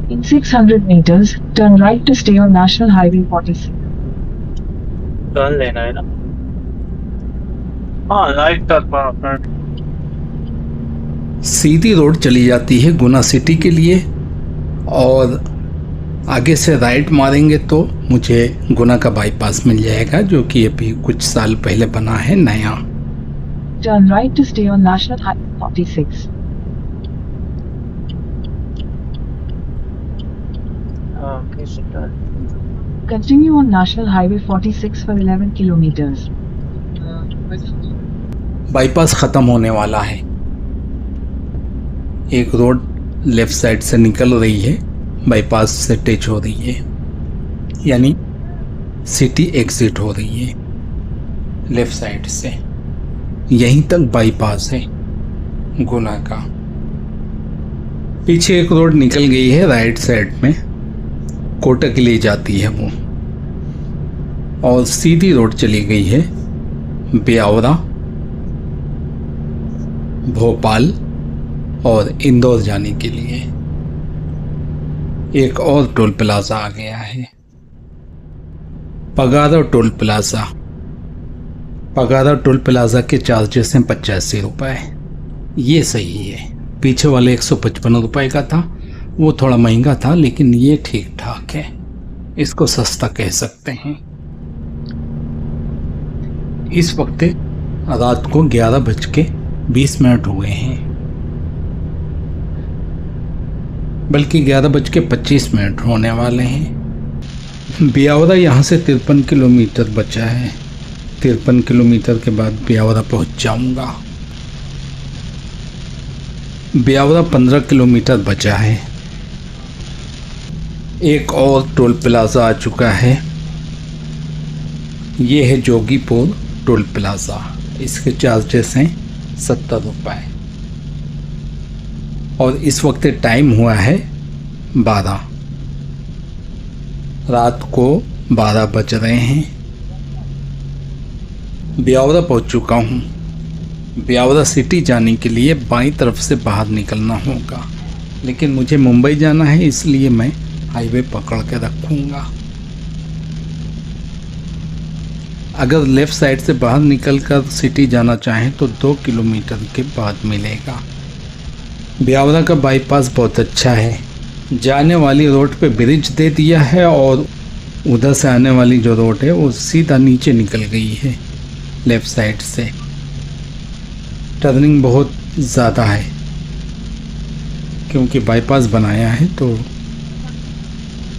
Speaker 2: In 600 meters, turn right to stay on National Highway 46.
Speaker 3: Turn लेना है ना? हाँ, राइट टर्न पर
Speaker 1: सीधी रोड चली जाती है गुना सिटी के लिए और आगे से राइट मारेंगे तो मुझे गुना का बाईपास मिल जाएगा जो कि अभी कुछ साल पहले बना है नया।
Speaker 2: Turn right to stay on National Highway 46.
Speaker 3: हाँ, कैसे turn?
Speaker 2: Continue on National Highway 46 for 11 kilometers.
Speaker 1: Bypass ख़त्म होने वाला है। एक रोड लेफ्ट साइड से निकल रही है, बाईपास से टच हो रही है, यानी सिटी एग्जिट हो रही है लेफ्ट साइड से। यहीं तक बाईपास है गुना का। पीछे एक रोड निकल गई है राइट साइड में, कोटा के लिए जाती है वो, और सीधी रोड चली गई है ब्यावरा, भोपाल और इंदौर जाने के लिए। एक और टोल प्लाजा आ गया है, पगारा टोल प्लाजा। पगारा टोल प्लाजा के चार्जेस हैं 85 रुपये। ये सही है। पीछे वाले 155 रुपये का था, वो थोड़ा महंगा था लेकिन ये ठीक ठाक है, इसको सस्ता कह सकते हैं। इस वक्त रात को 11:20 हुए हैं, बल्कि 11:25 होने वाले हैं। ब्यावरा यहाँ से 53 किलोमीटर बचा है। 53 किलोमीटर के बाद ब्यावरा पहुँच जाऊँगा। ब्यावरा 15 किलोमीटर बचा है। एक और टोल प्लाजा आ चुका है, ये है जोगीपुर टोल प्लाजा। इसके चार्जेस हैं 70 रुपये और इस वक्त टाइम हुआ है 12, रात को 12 बज रहे हैं। ब्यावरा पहुंच चुका हूं। ब्यावरा सिटी जाने के लिए बाईं तरफ से बाहर निकलना होगा, लेकिन मुझे मुंबई जाना है इसलिए मैं हाईवे पकड़ के रखूंगा। अगर लेफ़्ट साइड से बाहर निकलकर सिटी जाना चाहें तो 2 किलोमीटर के बाद मिलेगा। ब्यावरा का बाईपास बहुत अच्छा है। जाने वाली रोड पे ब्रिज दे दिया है और उधर से आने वाली जो रोड है वो सीधा नीचे निकल गई है लेफ़्ट साइड से। टर्निंग बहुत ज़्यादा है क्योंकि बाईपास बनाया है तो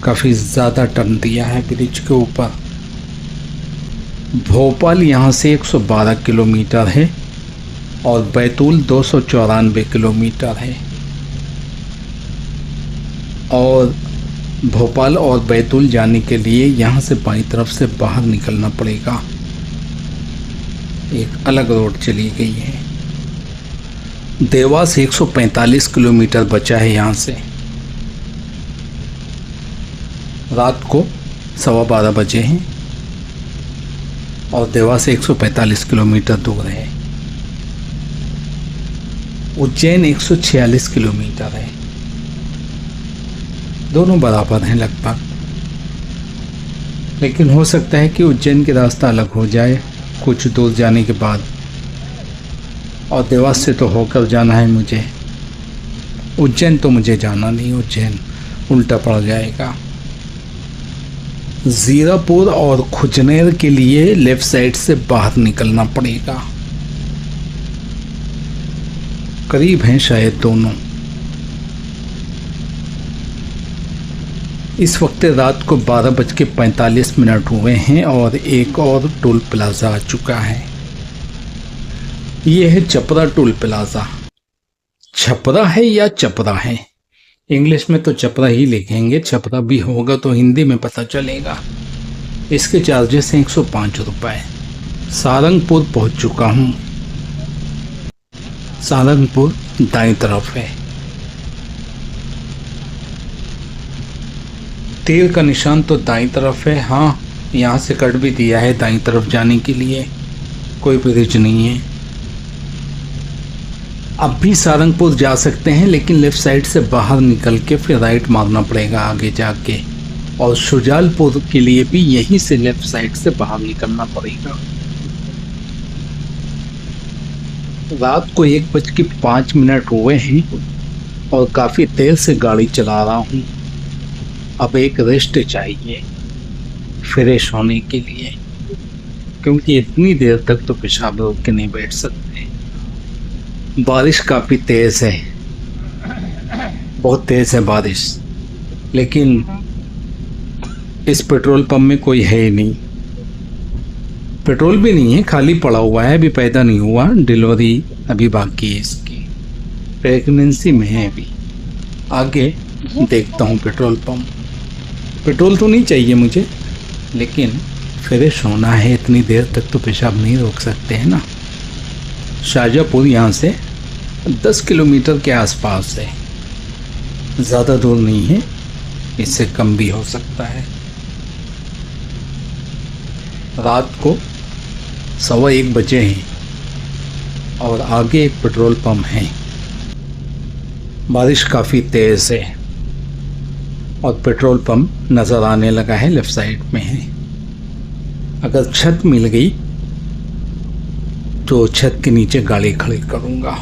Speaker 1: काफ़ी ज़्यादा टर्न दिया है ब्रिज के ऊपर। भोपाल यहाँ से 112 किलोमीटर है और बैतूल 294 किलोमीटर है, और भोपाल और बैतूल जाने के लिए यहाँ से बाईं तरफ से बाहर निकलना पड़ेगा। एक अलग रोड चली गई है। देवास 145 किलोमीटर बचा है यहाँ से। रात को 12:15 बजे हैं और देवास से 145 किलोमीटर दूर है। उज्जैन 146 किलोमीटर है। दोनों बराबर हैं लगभग, लेकिन हो सकता है कि उज्जैन का रास्ता अलग हो जाए कुछ दूर जाने के बाद, और देवास से तो होकर जाना है मुझे। उज्जैन तो मुझे जाना नहीं, उज्जैन उल्टा पड़ जाएगा। जीरापुर और खुजनेर के लिए लेफ्ट साइड से बाहर निकलना पड़ेगा। करीब हैं शायद दोनों। इस वक्त रात को 12:45 हुए हैं और एक और टोल प्लाजा आ चुका है। यह है छपरा टोल प्लाजा। छपरा है या चपरा है, इंग्लिश में तो छपरा ही लिखेंगे, छपरा भी होगा तो हिंदी में पता चलेगा। इसके चार्जेस हैं 105 रुपये। सारंगपुर पहुंच चुका हूं। सारंगपुर दाईं तरफ है। तीर का निशान तो दाईं तरफ है। हाँ, यहाँ से कट भी दिया है दाईं तरफ जाने के लिए, कोई ब्रिज नहीं है। अब भी सारंगपुर जा सकते हैं, लेकिन लेफ्ट साइड से बाहर निकल के फिर राइट मारना पड़ेगा आगे जाके, और शुजालपुर के लिए भी यहीं से लेफ्ट साइड से बाहर निकलना पड़ेगा। रात को 1:05 हुए हैं और काफ़ी देर से गाड़ी चला रहा हूँ। अब एक रेस्ट चाहिए फ्रेश होने के लिए, क्योंकि इतनी देर तक तो पेशाब रोक के नहीं बैठ सकते। बारिश काफ़ी तेज़ है, बहुत तेज़ है बारिश, लेकिन इस पेट्रोल पंप में कोई है ही नहीं। पेट्रोल भी नहीं है, खाली पड़ा हुआ है, अभी पैदा नहीं हुआ, डिलीवरी अभी बाकी है इसकी, प्रेगनेंसी में है अभी। आगे देखता हूँ पेट्रोल पंप। पेट्रोल तो नहीं चाहिए मुझे, लेकिन फ्रेश होना है, इतनी देर तक तो पेशाब नहीं रोक सकते हैं ना। शाहजहाँपुर यहाँ से 10 किलोमीटर के आसपास है, ज़्यादा दूर नहीं है, इससे कम भी हो सकता है। रात को 1:15 बजे हैं और आगे एक पेट्रोल पंप है। बारिश काफ़ी तेज़ है और पेट्रोल पंप नज़र आने लगा है, लेफ़्ट साइड में है। अगर छत मिल गई तो छत के नीचे गाड़ी खड़ी करूँगा,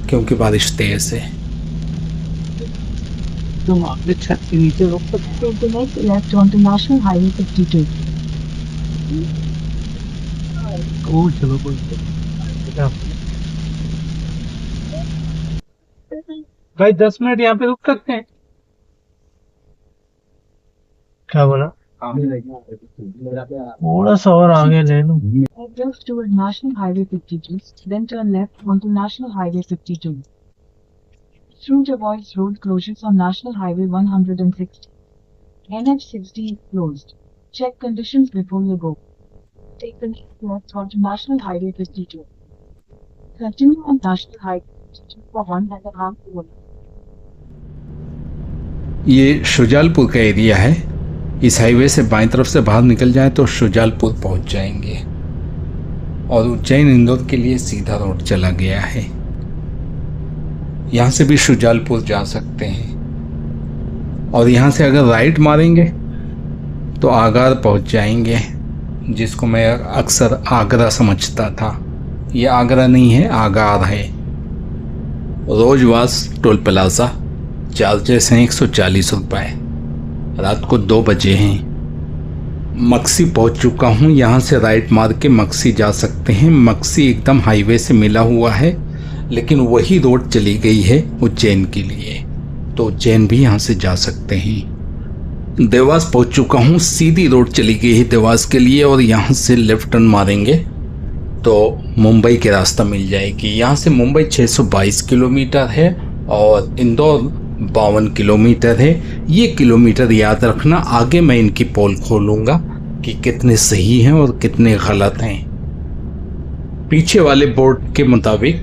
Speaker 1: क्योंकि बारिश तेज़ है।
Speaker 2: तुम अपने छत के नीचे रोक सकते हो। The next left onto National Highway 52.
Speaker 4: ओ चलो कोई
Speaker 3: भाई 10 मिनट यहाँ पे रुक सकते हैं?
Speaker 4: क्या बोला?
Speaker 3: थोड़ा सा और आगे ले लो।
Speaker 2: Head left toward National Highway 52, then turn left onto National Highway 52. Through the avoid road closures on National Highway 160. NH60 closed. Check conditions before you go. Take the next left onto National Highway 52. Continue on National Highway 52 for 1.5 km.
Speaker 1: ये शुजालपुर का area है। इस highway से बाईं तरफ से बाहर निकल जाए तो शुजालपुर पहुंच जाएंगे, और उज्जैन इंदौर के लिए सीधा रोड चला गया है। यहाँ से भी शुजालपुर जा सकते हैं, और यहाँ से अगर राइट मारेंगे तो आगार पहुंच जाएंगे, जिसको मैं अक्सर आगरा समझता था। ये आगरा नहीं है, आगार है। रोजवास टोल प्लाजा चार्जेस हैं 140 रुपये। रात को 2 बजे हैं। मक्सी पहुंच चुका हूं। यहाँ से राइट मार के मक्सी जा सकते हैं। मक्सी एकदम हाईवे से मिला हुआ है, लेकिन वही रोड चली गई है उज्जैन के लिए, तो उज्जैन भी यहाँ से जा सकते हैं। देवास पहुंच चुका हूँ। सीधी रोड चली गई है देवास के लिए, और यहाँ से लेफ्ट टर्न मारेंगे तो मुंबई के रास्ता मिल जाएगी। यहाँ से मुंबई 622 किलोमीटर है और इंदौर 52 किलोमीटर है। ये किलोमीटर याद रखना, आगे मैं इनकी पोल खोलूँगा कि कितने सही हैं और कितने गलत हैं। पीछे वाले बोर्ड के मुताबिक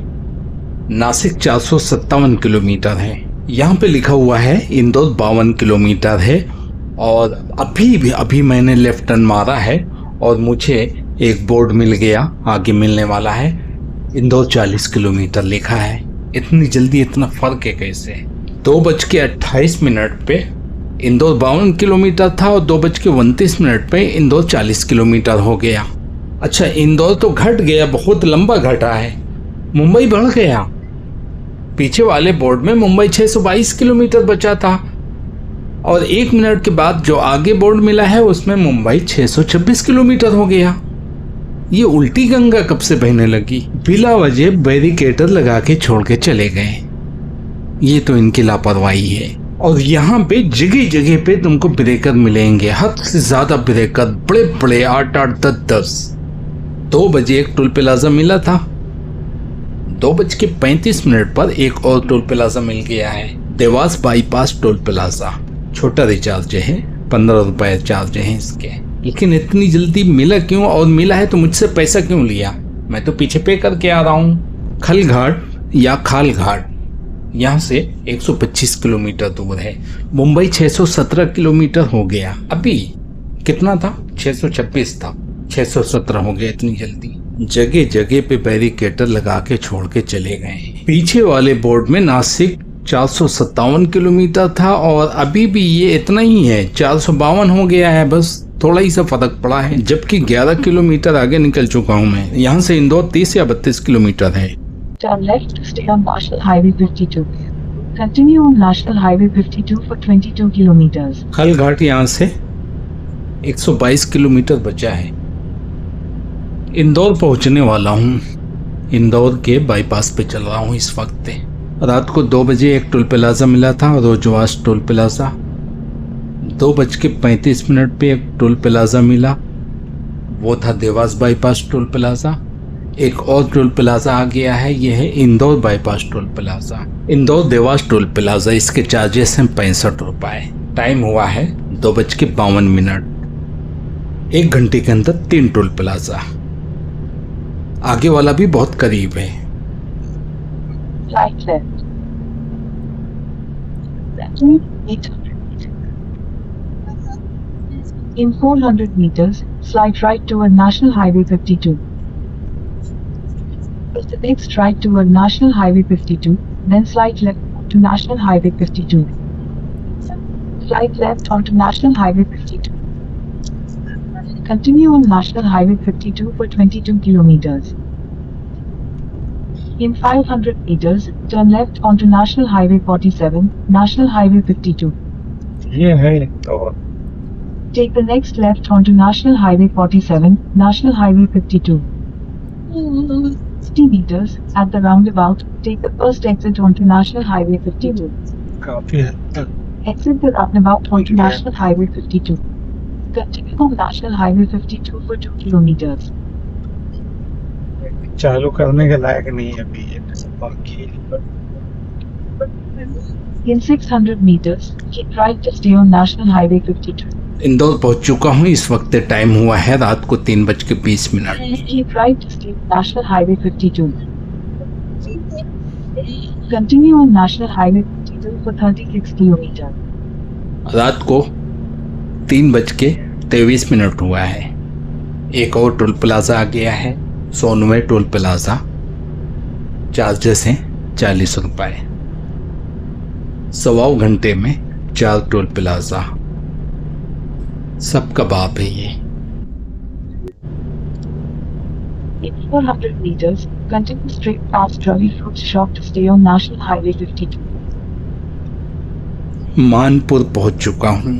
Speaker 1: नासिक 457 किलोमीटर है। यहाँ पे लिखा हुआ है इंदौर 52 किलोमीटर है, और अभी मैंने लेफ्ट टर्न मारा है और मुझे एक बोर्ड मिल गया, आगे मिलने वाला है इंदौर 40 किलोमीटर लिखा है। इतनी जल्दी इतना फ़र्क है कैसे? 2:28 पे इंदौर 52 किलोमीटर था और 2:29 पे इंदौर 40 किलोमीटर हो गया। अच्छा, इंदौर तो घट गया, बहुत लंबा घटा है। मुंबई बढ़ गया। पीछे वाले बोर्ड में मुंबई 622 किलोमीटर बचा था, और 1 मिनट के बाद जो आगे बोर्ड मिला है उसमें मुंबई 626 किलोमीटर हो गया। ये उल्टी गंगा कब से बहने लगी? बिला वजह बैरिकेटर लगा के छोड़ के चले गए। ये तो इनकी लापरवाही है। और यहाँ पे जगह जगह पे तुमको ब्रेकर मिलेंगे, हद से ज्यादा ब्रेकर, बड़े बड़े 8-8, 10-10। 2 बजे एक टोल प्लाजा मिला था, 2:35 पर एक और टोल प्लाजा मिल गया है, देवास बाईपास टोल प्लाजा। छोटा रिचार्ज है, 15 रुपए चार्ज है इसके। लेकिन इतनी जल्दी मिला क्यों? और मिला है तो मुझसे पैसा क्यों लिया? मैं तो पीछे पे करके आ रहा हूँ। खलघाट या खालघाट यहाँ से 125 किलोमीटर दूर है। मुंबई 617 किलोमीटर हो गया। अभी कितना था? 626 था, 617 हो गया इतनी जल्दी। जगह जगह पे बैरिकेटर लगा के छोड़ के चले गए। पीछे वाले बोर्ड में नासिक 457 किलोमीटर था और अभी भी ये इतना ही है, 452 हो गया है। बस थोड़ा ही सा फर्क पड़ा है, जबकि 11 किलोमीटर आगे निकल चुका हूँ मैं। यहाँ से इंदौर 30 या 32 किलोमीटर है।
Speaker 2: Turn left to stay on National Highway 52. Continue on National Highway 52 for 22 kilometers.
Speaker 1: Khalghat यहाँ से 122 किलोमीटर बचा है। इंदौर पहुँचने वाला हूँ। इंदौर के बाईपास पे चल रहा हूँ इस वक्त। रात को 2 बजे एक टोल प्लाजा मिला था, रोजवास टोल प्लाजा। 2:35 पे एक टोल प्लाजा मिला, वो था देवास बाईपास टोल प्लाजा। एक और टोल प्लाजा आ गया है, यह है Indore bypass toll plaza. Indore Dewas toll plaza, इसके चार्जेस हैं 65 रुपए। टाइम हुआ है 2:52। 1 घंटे के अंदर 3 टोल प्लाजा। आगे वाला भी बहुत करीब है।
Speaker 2: Right left. Continue 800 meters. In 400 meters, slide right toward National Highway 52. The next right toward National Highway 52, then slide left to National Highway 52. Slide left onto National Highway 52. Continue on National Highway 52 for 22 kilometers. In 500 meters, turn left onto National Highway 47, National Highway 52.
Speaker 3: ये है तो
Speaker 2: Take the next left onto National Highway 47, National Highway 52. 50 meters, at the roundabout, take the first exit onto National Highway 52.
Speaker 3: काफी हद तक
Speaker 2: Exit the roundabout onto National Highway 52. Continue on National Highway 52 for 2 kilometers.
Speaker 3: चालू करने के लायक नहीं है अभी ये बाकी।
Speaker 2: In 600 meters, keep right to stay on National Highway 52.
Speaker 1: Indore पहुंच चुका हूं। इस वक्त टाइम हुआ है रात को 3:20।
Speaker 2: Keep right to stay on National Highway 52. Continue on National Highway 52 for 36 kilometers.
Speaker 1: रात को 3:23 हुआ है। एक और टोल प्लाजा आ गया है, 109 टोल प्लाजा। चार्जेस हैं 40 रुपए। 1.25 घंटे में 4 टोल प्लाजा। सबका बाप है ये।
Speaker 2: In 400 meters, continue straight past Ravi Fruit Shop to stay on National Highway 52.
Speaker 1: Manpur पहुंच चुका हूं।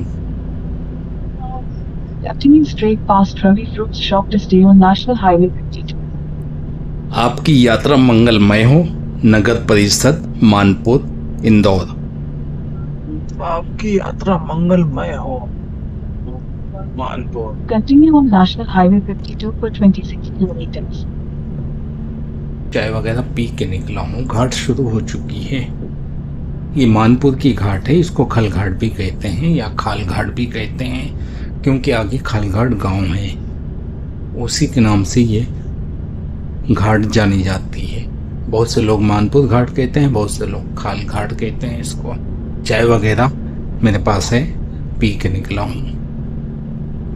Speaker 2: Continue straight past Ravi Fruit Shop to stay on National Highway 52.
Speaker 1: आपकी यात्रा मंगलमय हो। नगर परिषद मानपुर इंदौर।
Speaker 3: आपकी यात्रा मंगलमय हो। Manpur
Speaker 2: Continue on National Highway 52 for 26 kilometers.
Speaker 1: चाय वगैरह पी के निकला हूँ। घाट शुरू हो चुकी है। ये मानपुर की घाट है, इसको खलघाट भी कहते हैं या खालघाट भी कहते हैं, क्योंकि आगे खालघाट गांव है, उसी के नाम से ये घाट जानी जाती है। बहुत से लोग मानपुर घाट कहते हैं, बहुत से लोग खालघाट कहते हैं इसको। चाय वगैरह मेरे पास है, पी के निकला हूँ।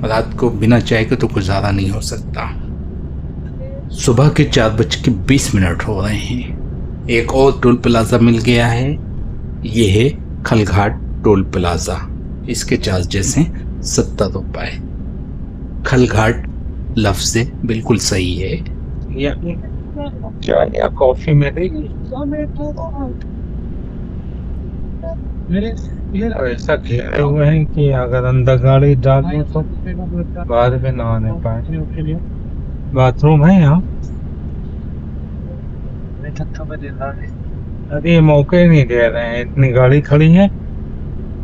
Speaker 1: रात को बिना चाय के तो गुजारा नहीं हो सकता। सुबह के 4:20 हो रहे हैं। एक और टोल प्लाजा मिल गया है, ये है खलघाट टोल प्लाजा। इसके चार्जेस हैं 70 रुपए। खलघाट लफ्ज से बिल्कुल सही है।
Speaker 3: या कॉफी में ये ऐसा घेरे हुए हैं कि अगर अंदर गाड़ी डाल दो तो बाद में ना आने पाए। बाथरूम है यहाँ। अरे मौके नहीं दे रहे हैं, इतनी गाड़ी खड़ी है,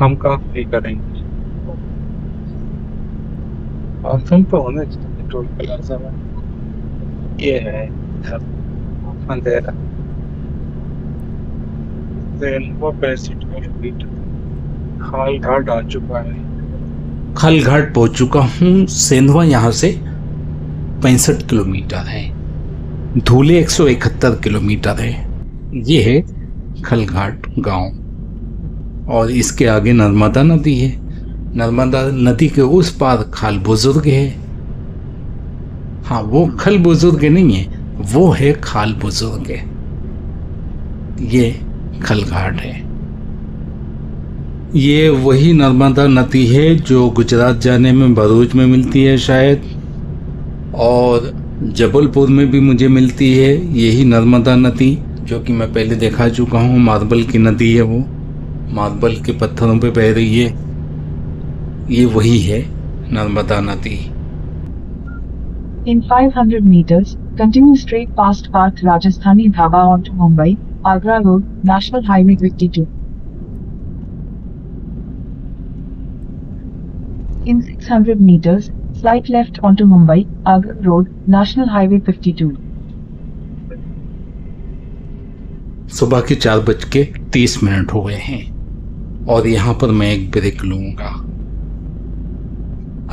Speaker 3: हम कहाँ फ्री करेंगे। बाथरूम तो होने चाहिए टोल प्लाजा में। ये है अंधेरा। खालघाट आ चुका है।
Speaker 1: खालघाट पहुंच चुका हूँ। सेंधवा यहाँ से 65 किलोमीटर है। धूले 171 किलोमीटर है। ये है खलघाट गांव, और इसके आगे नर्मदा नदी है। नर्मदा नदी के उस पार खाल बुजुर्ग है। हाँ, वो खल बुजुर्ग नहीं है, वो है खाल बुजुर्ग है। ये खलघाट है। ये वही नर्मदा नदी है जो गुजरात जाने में भरूच में मिलती है शायद, और जबलपुर में भी मुझे मिलती है यही नर्मदा नदी, जो कि मैं पहले दिखा चुका हूँ। मार्बल की नदी है, वो मार्बल के पत्थरों पे बह रही है। ये वही है नर्मदा नदी।
Speaker 2: In 500 meters, continue straight past Park Rajasthani Dhaba onto Mumbai, Agra Road, National Highway 52. In 600 meters, slight left onto Mumbai, Agra Road, National Highway 52.
Speaker 1: सुबह के 4:30 हो गए हैं और यहाँ पर मैं एक ब्रेक लूँगा।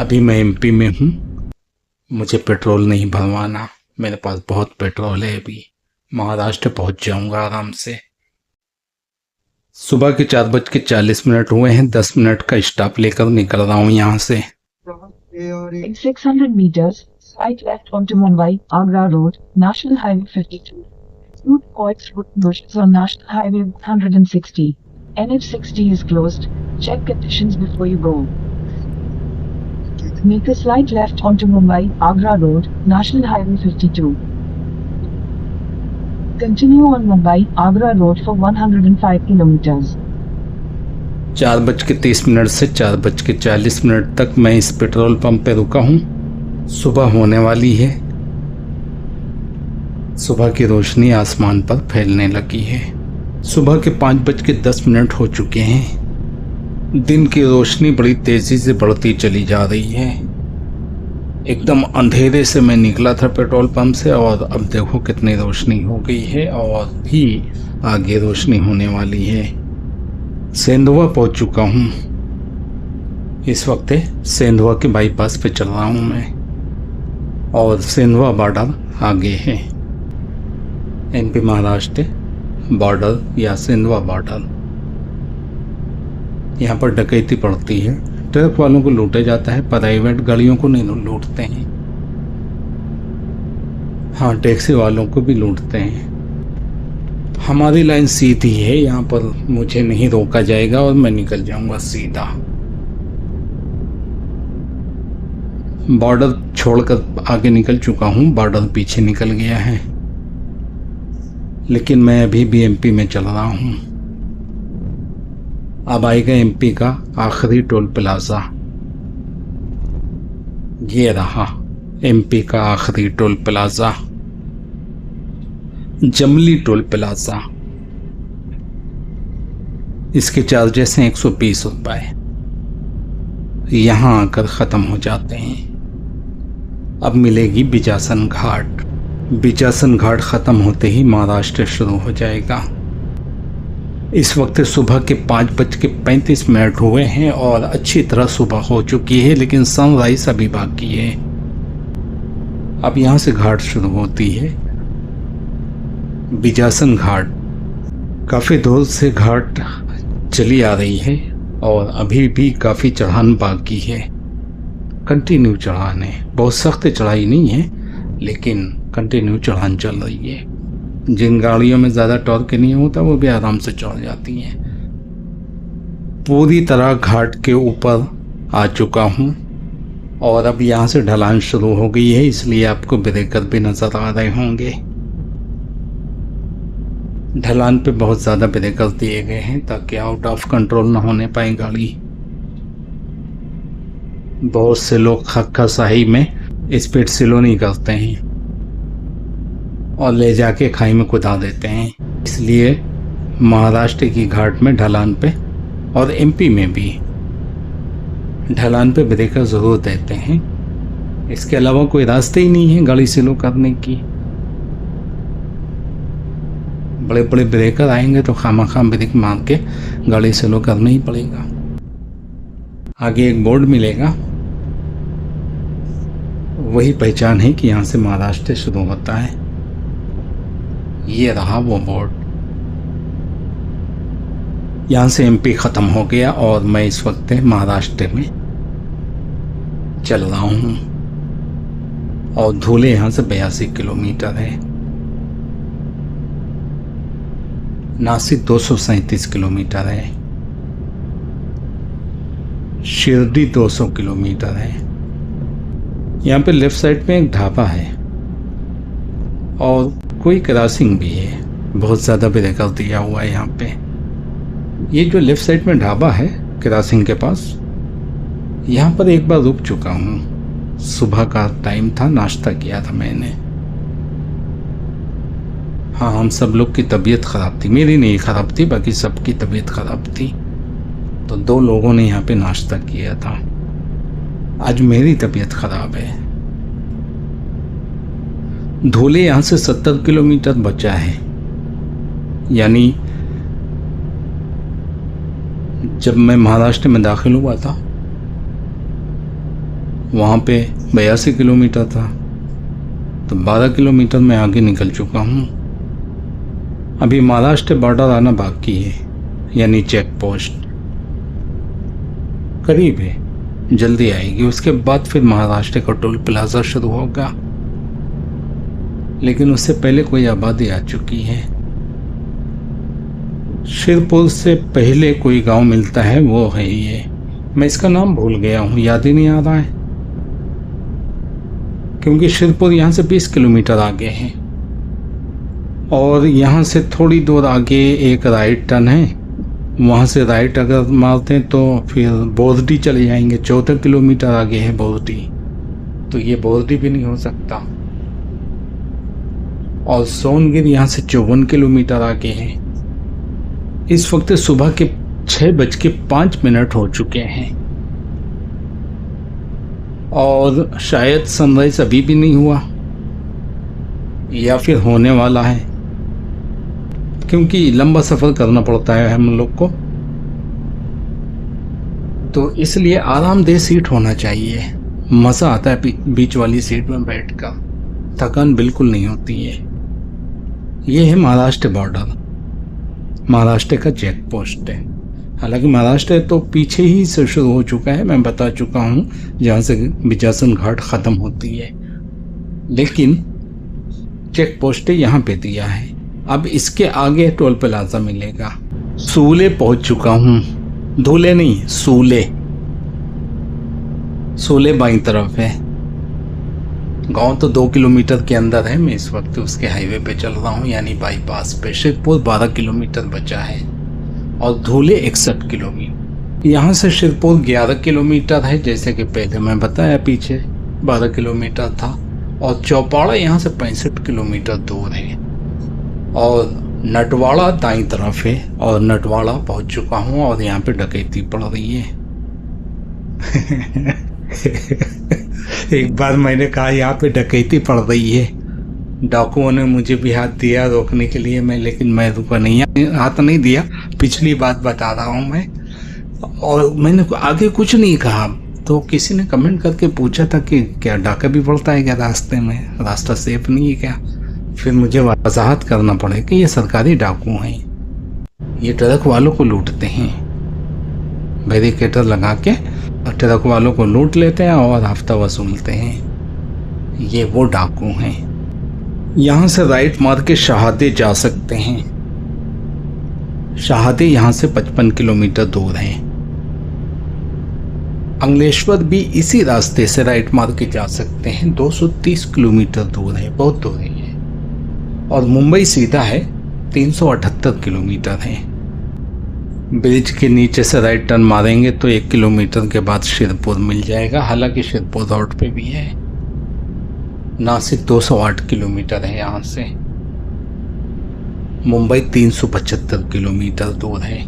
Speaker 1: अभी मैं एमपी में हूँ, मुझे पेट्रोल नहीं भरवाना, मेरे पास बहुत पेट्रोल है। अभी महाराष्ट्र पहुँच जाऊँगा आराम से। सुबह के 4:40 हुए हैं। 10 मिनट का स्टॉप लेकर निकल रहा हूँ यहाँ से।
Speaker 2: In 600 meters, slight left onto Mumbai, Agra Road, National Highway 52. Route Coits Route Bushes on National Highway 160. NH60 is closed. Check conditions before you go. Make a slight left onto Mumbai, Agra Road, National Highway 52. Continue on Mumbai, Agra Road for 105 kilometers.
Speaker 1: 4:30 से 4:40 तक मैं इस petrol pump पे रुका हूँ। सुबह होने वाली है। सुबह की रोशनी आसमान पर फैलने लगी है। सुबह के 5:10 हो चुके हैं। दिन की रोशनी बड़ी तेजी से बढ़ती चली जा रही है। एकदम अंधेरे से मैं निकला था पेट्रोल पंप से, और अब देखो कितनी रोशनी हो गई है, और भी आगे रोशनी होने वाली है। सेंधवा पहुंच चुका हूँ। इस वक्त सेंधवा के बाईपास पे चल रहा हूँ मैं, और सेंधवा बॉर्डर आगे है। एमपी महाराष्ट्र बॉर्डर या सेंधवा बॉर्डर। यहाँ पर डकैती पड़ती है। ट्रक वालों को लूटा जाता है, प्राइवेट गाड़ियों को नहीं लूटते हैं। हाँ, टैक्सी वालों को भी लूटते हैं। हमारी लाइन सीधी है, यहाँ पर मुझे नहीं रोका जाएगा और मैं निकल जाऊंगा सीधा। बॉर्डर छोड़कर आगे निकल चुका हूँ, बॉर्डर पीछे निकल गया है, लेकिन मैं अभी भी एमपी में चल रहा हूँ। अब आएगा एमपी का आखिरी टोल प्लाजा। ये रहा एमपी का आखिरी टोल प्लाजा, जमली टोल प्लाजा। इसके चार्जेस हैं 120 रुपये। यहाँ आकर ख़त्म हो जाते हैं। अब मिलेगी बिजासन घाट। बिजासन घाट ख़त्म होते ही महाराष्ट्र शुरू हो जाएगा। इस वक्त सुबह के 5:35 हुए हैं और अच्छी तरह सुबह हो चुकी है, लेकिन सनराइज अभी बाकी है। अब यहाँ से घाट शुरू होती है, बिजासन घाट। काफ़ी दूर से घाट चली आ रही है और अभी भी काफ़ी चढ़ान बाकी है। कंटिन्यू चढ़ान है, बहुत सख्त चढ़ाई नहीं है, लेकिन कंटिन्यू चढ़ान चल रही है। जिन गाड़ियों में ज़्यादा टॉर्क नहीं होता वो भी आराम से चढ़ जाती हैं। पूरी तरह घाट के ऊपर आ चुका हूँ और अब यहाँ से ढलान शुरू हो गई है, इसलिए आपको ब्रेकर भी नज़र आ रहे होंगे। ढलान पे बहुत ज़्यादा ब्रेकर दिए गए हैं ताकि आउट ऑफ कंट्रोल ना होने पाए गाड़ी। बहुत से लोग खक्काशाही में स्पीड स्लो नहीं करते हैं और ले जाके खाई में कुदा देते हैं। इसलिए महाराष्ट्र की घाट में ढलान पे और एमपी में भी ढलान पे ब्रेकर ज़रूर देते हैं। इसके अलावा कोई रास्ते ही नहीं है गाड़ी स्लो करने की। बड़े बड़े ब्रेकर आएंगे तो खामा ब्रेक मार के गाड़ी स्लो करना ही पड़ेगा। आगे एक बोर्ड मिलेगा, वही पहचान है कि यहाँ से महाराष्ट्र शुरू होता है। ये रहा वो बोर्ड। यहाँ से एमपी ख़त्म हो गया और मैं इस वक्त महाराष्ट्र में चल रहा हूँ और धुले यहाँ से 82 किलोमीटर है। नासिक 237 किलोमीटर है। शिरडी 200 किलोमीटर है। यहाँ पे लेफ्ट साइड में एक ढाबा है और कोई क्रॉसिंग भी है। बहुत ज़्यादा ब्रेकर दिया हुआ है यहाँ पे। ये जो लेफ्ट साइड में ढाबा है क्रॉसिंग के पास, यहाँ पर एक बार रुक चुका हूँ। सुबह का टाइम था, नाश्ता किया था मैंने। हाँ, हम सब लोग की तबीयत ख़राब थी। मेरी नहीं ख़राब थी, बाकी सबकी तबीयत ख़राब थी। तो 2 लोगों ने यहाँ पे नाश्ता किया था। आज मेरी तबीयत ख़राब है। धुले यहाँ से 70 किलोमीटर बचा है। यानी जब मैं महाराष्ट्र में दाखिल हुआ था वहाँ पे 82 किलोमीटर था, तो 12 किलोमीटर मैं आगे निकल चुका हूँ। अभी महाराष्ट्र बॉर्डर आना बाकी है, यानी चेक पोस्ट करीब है, जल्दी आएगी। उसके बाद फिर महाराष्ट्र का टोल प्लाजा शुरू होगा, लेकिन उससे पहले कोई आबादी आ चुकी है। शिरपुर से पहले कोई गांव मिलता है, वो है ये। मैं इसका नाम भूल गया हूँ, याद ही नहीं आ रहा है, क्योंकि शिरपुर यहाँ से 20 किलोमीटर आगे है और यहाँ से थोड़ी दूर आगे एक राइट टर्न है। वहाँ से राइट अगर मारते हैं तो फिर बोरडी चले जाएंगे। 14 किलोमीटर आगे है बोरडी, तो ये बोरडी भी नहीं हो सकता। और सोनगिर यहाँ से 54 किलोमीटर आगे है। इस वक्त सुबह के 6:05 हो चुके हैं और शायद सनराइज अभी भी नहीं हुआ या फिर होने वाला है, क्योंकि लंबा सफ़र करना पड़ता है हम लोग को, तो इसलिए आरामदेह सीट होना चाहिए। मज़ा आता है बीच वाली सीट में बैठकर, थकान बिल्कुल नहीं होती है। ये है महाराष्ट्र बॉर्डर, महाराष्ट्र का चेक पोस्ट है। हालांकि महाराष्ट्र तो पीछे ही से शुरू हो चुका है, मैं बता चुका हूँ, जहाँ से बिजासन घाट ख़त्म होती है, लेकिन चेक पोस्ट यहाँ पे दिया है। अब इसके आगे टोल प्लाजा मिलेगा। सूले पहुँच चुका हूँ, धुले नहीं, सूले। सूले बाईं तरफ है। गांव तो 2 किलोमीटर के अंदर है। मैं इस वक्त उसके हाईवे पे चल रहा हूँ, यानी बाईपास पे। शिरपुर 12 किलोमीटर बचा है और धुले 61 किलोमीटर। यहाँ से शिरपुर 11 किलोमीटर है, जैसे कि पहले मैं बताया, पीछे 12 किलोमीटर था। और चौपाड़ा यहाँ से 65 किलोमीटर दूर है और नटवाड़ा दाईं तरफ है और नटवाड़ा पहुँच चुका हूँ और यहाँ पे डकैती पड़ रही है। एक बार मैंने कहा यहाँ पे डकैती पड़ रही है, डाकुओं ने मुझे भी हाथ दिया रोकने के लिए, लेकिन मैं रुका नहीं, हाथ नहीं दिया। पिछली बात बता रहा हूँ मैं, और मैंने आगे कुछ नहीं कहा। तो किसी ने कमेंट करके पूछा था कि क्या डाका भी पड़ता है क्या रास्ते में, रास्ता सेफ नहीं है क्या। फिर मुझे वजाहत करना पड़े कि ये सरकारी डाकू हैं, ये ट्रक वालों को लूटते हैं, बैरिकेटर लगा के ट्रक वालों को लूट लेते हैं और हफ्ता वसूलते हैं। ये वो डाकू हैं। यहाँ से राइट मार के शहादे जा सकते हैं। शहादे यहाँ से 55 किलोमीटर दूर है। अंगलेश्वर भी इसी रास्ते से राइट मार के जा सकते हैं, 230 किलोमीटर दूर है, बहुत दूर है। और मुंबई सीधा है, 378 किलोमीटर है। ब्रिज के नीचे से राइट टर्न मारेंगे तो 1 किलोमीटर के बाद शिरपुर मिल जाएगा। हालांकि शिरपुर रोड पे भी है। नासिक 208 किलोमीटर है यहाँ से। मुंबई 375 किलोमीटर दूर है।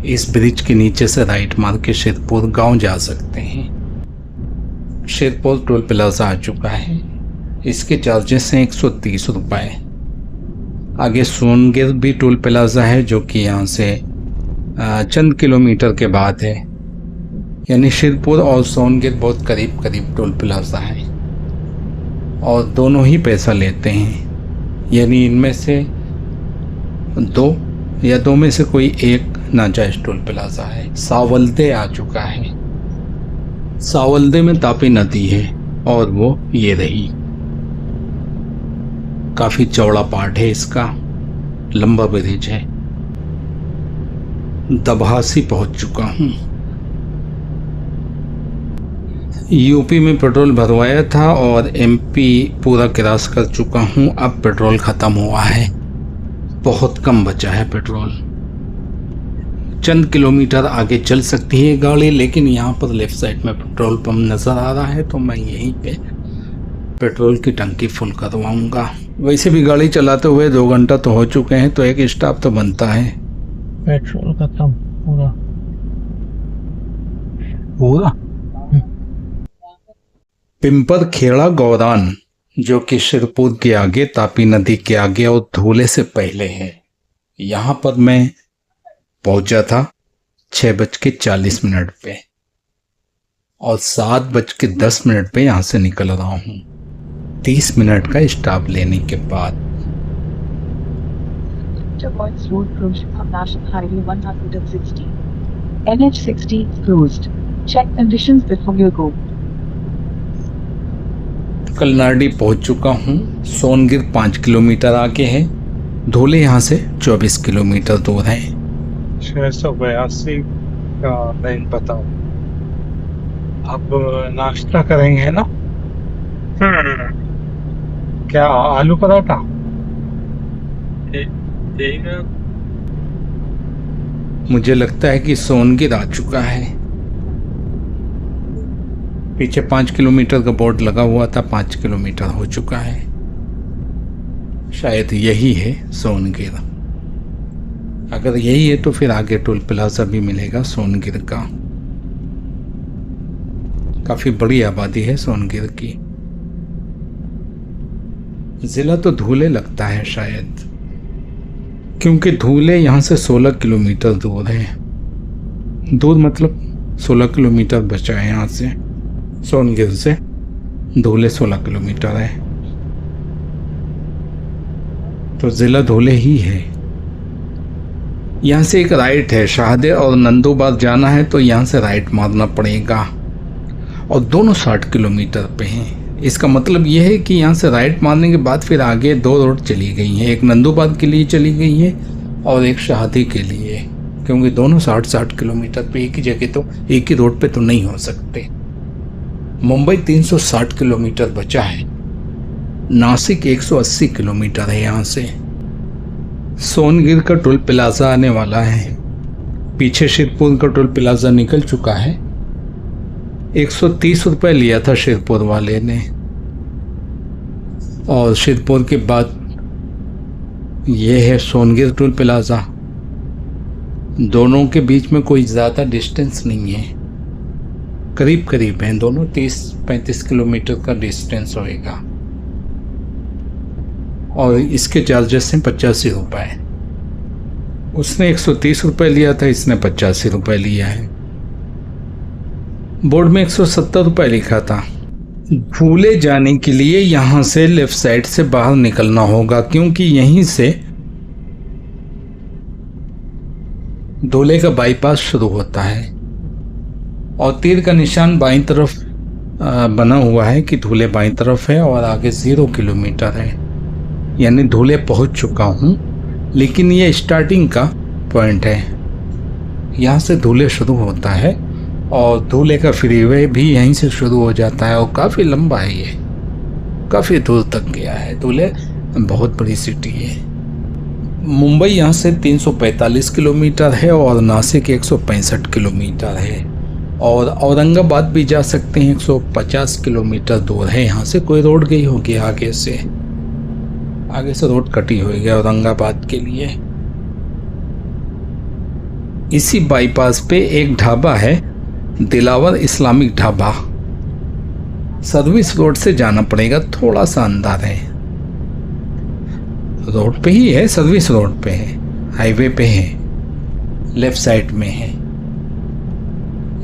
Speaker 1: इस ब्रिज के नीचे से राइट मार के शिरपुर गांव जा सकते हैं। शिरपुर टोल प्लाजा आ चुका है। इसके चार्जेस हैं 130 रुपये। आगे सोनगिर भी टोल प्लाजा है, जो कि यहाँ से चंद किलोमीटर के बाद है। यानी शिरपुर और सोनगिर बहुत करीब करीब टोल प्लाजा है और दोनों ही पैसा लेते हैं। यानी इनमें से 2 या दो में से कोई एक नाजायज टोल प्लाजा है। सावलदे आ चुका है। सावलदे में तापी नदी है और वो ये रही। काफी चौड़ा पार्ट है इसका, लंबा ब्रिज है। दभासी पहुंच चुका हूं। यूपी में पेट्रोल भरवाया था और एमपी पूरा क्रॉस कर चुका हूं। अब पेट्रोल खत्म हुआ है, बहुत कम बचा है पेट्रोल। चंद किलोमीटर आगे चल सकती है गाड़ी, लेकिन यहाँ पर लेफ्ट साइड में पेट्रोल पंप नज़र आ रहा है तो मैं यहीं पे पेट्रोल की टंकी फुल करवाऊंगा। वैसे भी गाड़ी चलाते हुए 2 घंटा तो हो चुके हैं, तो एक स्टॉप तो बनता है।
Speaker 4: पेट्रोल खत्म पूरा पूरा।
Speaker 1: पिंपर खेड़ा गौरान, जो कि शिरपुर के आगे, तापी नदी के आगे और धूले से पहले है। यहाँ पर मैं पहुंचा था 6:40 पे और 7:10 पे यहाँ से निकल रहा हूँ, 30 मिनट का स्टॉप लेने के बाद।
Speaker 2: Avoids road closure on National Highway 160. NH60 closed. Check conditions before you go.
Speaker 1: कलनाडी पहुंच चुका हूँ। सोनगिर 5 किलोमीटर आगे है। धोले यहाँ से 24 किलोमीटर दूर है।
Speaker 4: 682 का लाइन बताओ। अब नाश्ता करेंगे ना? क्या आलू पराठा?
Speaker 3: ठीक है।
Speaker 1: मुझे लगता है कि सोनगिर आ चुका है। पीछे 5 किलोमीटर का बोर्ड लगा हुआ था, 5 किलोमीटर हो चुका है। शायद यही है सोनगिर। अगर यही है तो फिर आगे टोल प्लाजा भी मिलेगा सोनगिर का। काफी बड़ी आबादी है सोनगिर की। जिला तो धूले लगता है शायद, क्योंकि धूले यहाँ से 16 किलोमीटर दूर है। दूर मतलब 16 किलोमीटर बचा है यहाँ से। सोनगिर से धूले 16 किलोमीटर है, तो जिला धूले ही है। यहाँ से एक राइट है, शाहदे और नंदोबाद जाना है तो यहाँ से राइट मारना पड़ेगा और दोनों 60 किलोमीटर पे हैं। इसका मतलब यह है कि यहाँ से राइट मारने के बाद फिर आगे 2 रोड चली गई हैं, एक नंदोबाद के लिए चली गई है और एक शाहदी के लिए, क्योंकि दोनों 60-60 किलोमीटर पे एक ही जगह तो एक ही रोड पे तो नहीं हो सकते। मुंबई 360 किलोमीटर बचा है। नासिक 180 किलोमीटर है यहाँ से। सोनगिर का टोल प्लाजा आने वाला है। पीछे शिरपुर का टोल प्लाजा निकल चुका है। 130 रुपये लिया था शिरपुर वाले ने, और शिरपुर के बाद ये है सोनगिर टोल प्लाजा। दोनों के बीच में कोई ज़्यादा डिस्टेंस नहीं है, करीब करीब हैं दोनों। 30-35 किलोमीटर का डिस्टेंस होएगा और इसके चार्जेस हैं 85 रुपये। उसने 130 रुपये लिया था, इसने 85 रुपये लिया है। बोर्ड में 170 रुपये लिखा था। धूले जाने के लिए यहाँ से लेफ्ट साइड से बाहर निकलना होगा, क्योंकि यहीं से धूले का बाईपास शुरू होता है और तीर का निशान बाईं तरफ बना हुआ है कि धूले बाईं तरफ है और आगे 0 किलोमीटर है, यानी धूले पहुँच चुका हूँ। लेकिन ये स्टार्टिंग का पॉइंट है, यहाँ से धूले शुरू होता है और धूले का फ्रीवे भी यहीं से शुरू हो जाता है और काफ़ी लंबा है, ये काफ़ी दूर तक गया है। धूले बहुत बड़ी सिटी है। मुंबई यहाँ से 345 किलोमीटर है और नासिक 165 किलोमीटर है, और औरंगाबाद भी जा सकते हैं, 150 किलोमीटर दूर है यहाँ से। कोई रोड गई होगी आगे से रोड कटी हुई है औरंगाबाद के लिए। इसी बाईपास पे एक ढाबा है, Dilawar Islamic dhaba. Service road से जाना पड़ेगा, थोड़ा सा अंदर है। रोड पे ही है, सर्विस रोड पे है, हाईवे पे है, लेफ्ट साइड में है।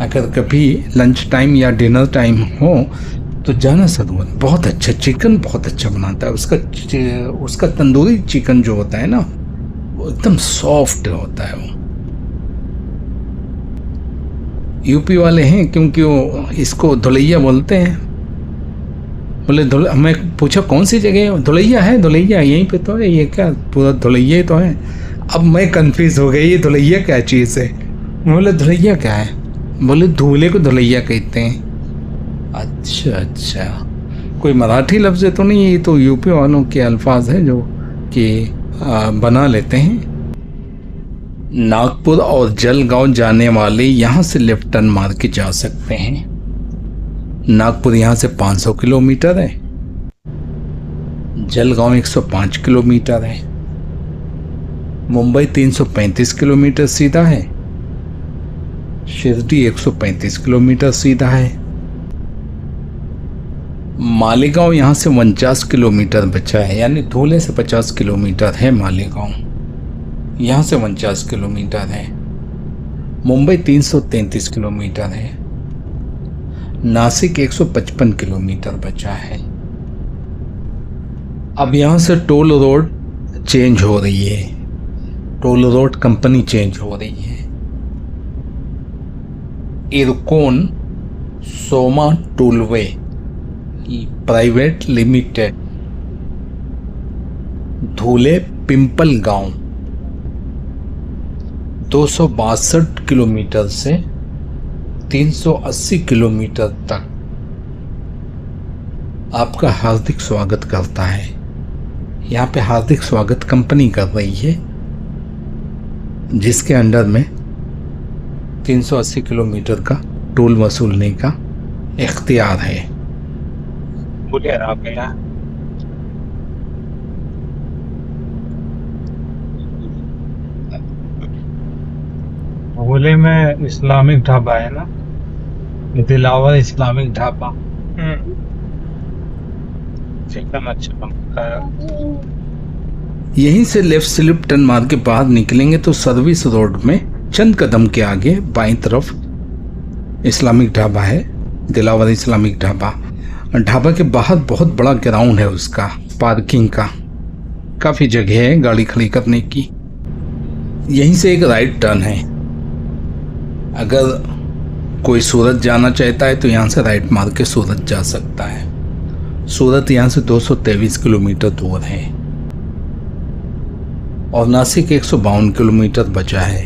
Speaker 1: अगर कभी लंच टाइम या डिनर टाइम हो तो जाना जरूर। बहुत अच्छा चिकन, बहुत अच्छा बनाता है। उसका तंदूरी चिकन जो होता है ना, वो एकदम सॉफ्ट होता है। वो यूपी वाले हैं क्योंकि वो इसको धुलैया बोलते हैं। बोले मैं पूछा कौन सी जगह है? धुलैया है, धुलैया यहीं पे तो है। ये क्या पूरा धुलैया ही तो है। अब मैं कंफ्यूज हो गई, ये धुलैया क्या चीज़ है? बोले धुलैया क्या है? बोले धूले को धुलैया कहते हैं। अच्छा अच्छा, कोई मराठी लफ्ज़ तो नहीं है, ये तो यूपी वालों के अल्फाज हैं जो कि बना लेते हैं। नागपुर और जलगांव जाने वाले यहाँ से लेफ्ट टर्न मार के जा सकते हैं। नागपुर यहाँ से 500 किलोमीटर है, जलगांव 105 किलोमीटर है, मुंबई 335 किलोमीटर सीधा है, शिरडी 135 किलोमीटर सीधा है, मालेगांव यहाँ से 49 किलोमीटर बचा है, यानी धूले से 50 किलोमीटर है मालेगांव, यहाँ से 49 किलोमीटर है। मुंबई 333 किलोमीटर है, नासिक 155 किलोमीटर बचा है। अब यहाँ से टोल रोड चेंज हो रही है, टोल रोड कंपनी चेंज हो रही है। Ircon Soma tollway private limited, Dhule Pimpalgaon 262 kilometre से 380 किलोमीटर तक आपका हार्दिक स्वागत करता है। यहाँ पे हार्दिक स्वागत कंपनी कर रही है, जिसके अंडर में 380 किलोमीटर का टोल वसूलने का इख्तियार है।
Speaker 4: बोलिए आप क्या? भोले में इस्लामिक ढाबा है ना, दिलावर इस्लामिक ढाबा, चिकन अच्छा बनता है।
Speaker 1: यहीं से लेफ्ट स्लिप टर्न मार के बाहर निकलेंगे तो सर्विस रोड में चंद कदम के आगे बाईं तरफ इस्लामिक ढाबा है, दिलावर इस्लामिक ढाबा। ढाबा के बाहर बहुत बड़ा ग्राउंड है उसका, पार्किंग का काफ़ी जगह है गाड़ी खड़ी करने की। यहीं से एक राइट टर्न है, अगर कोई सूरत जाना चाहता है तो यहाँ से राइट मार के सूरत जा सकता है। सूरत यहाँ से 223 किलोमीटर दूर है और नासिक 152 किलोमीटर बचा है,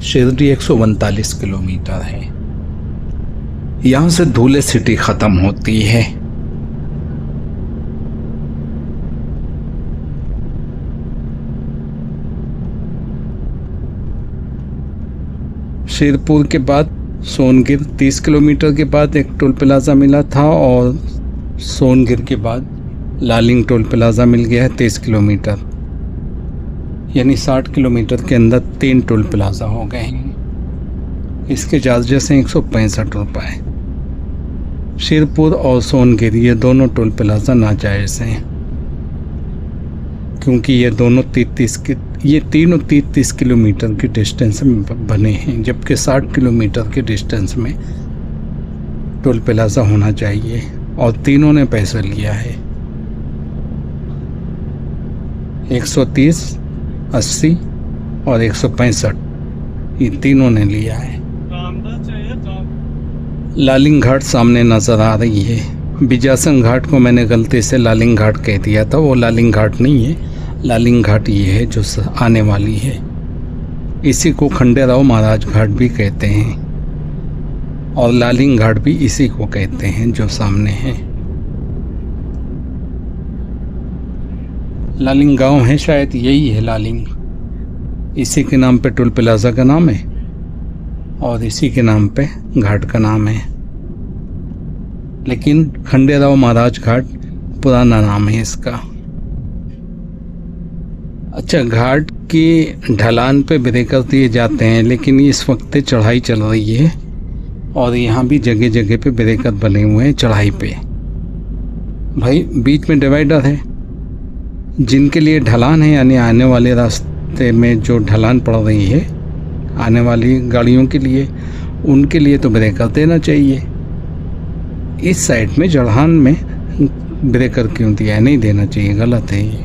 Speaker 1: शिरडी 139 किलोमीटर है। यहाँ से धूले सिटी ख़त्म होती है। शेरपुर के बाद सोनगिर 30 किलोमीटर के बाद एक टोल प्लाज़ा मिला था और सोनगिर के बाद लालिंग टोल प्लाज़ा मिल गया है 30 किलोमीटर, यानी 60 किलोमीटर के अंदर 3 टोल प्लाज़ा हो गए हैं। इसके चार्जेस हैं 165 रुपये। शेरपुर और सोनगिर ये दोनों टोल प्लाज़ा नाजायज़ हैं, क्योंकि ये दोनों 30 किलोमीटर की डिस्टेंस में बने हैं, जबकि 60 किलोमीटर के डिस्टेंस में टोल प्लाज़ा होना चाहिए और तीनों ने पैसा लिया है। 130, 80 और 165 ये तीनों ने लिया है। लालिंग घाट सामने नज़र आ रही है। बिजासन घाट को मैंने गलती से लालिंग घाट कह दिया था, वो लालिंग घाट नहीं है। लालिंग घाट ये है जो आने वाली है। इसी को खंडेराव महाराज घाट भी कहते हैं और लालिंग घाट भी इसी को कहते हैं जो सामने है। लालिंग गांव है शायद, यही है लालिंग, इसी के नाम पे टोल प्लाज़ा का नाम है और इसी के नाम पे घाट का नाम है, लेकिन खंडेराव महाराज घाट पुराना नाम है इसका। अच्छा, घाट की ढलान पे ब्रेकर दिए जाते हैं, लेकिन इस वक्त चढ़ाई चल रही है और यहाँ भी जगह जगह पे ब्रेकर बने हुए हैं चढ़ाई पे। भाई बीच में डिवाइडर है, जिनके लिए ढलान है, यानी आने वाले रास्ते में जो ढलान पड़ रही है आने वाली गाड़ियों के लिए, उनके लिए तो ब्रेकर देना चाहिए। इस साइड में चढ़ान में ब्रेकर क्यों दिया है? नहीं देना चाहिए, गलत है ये।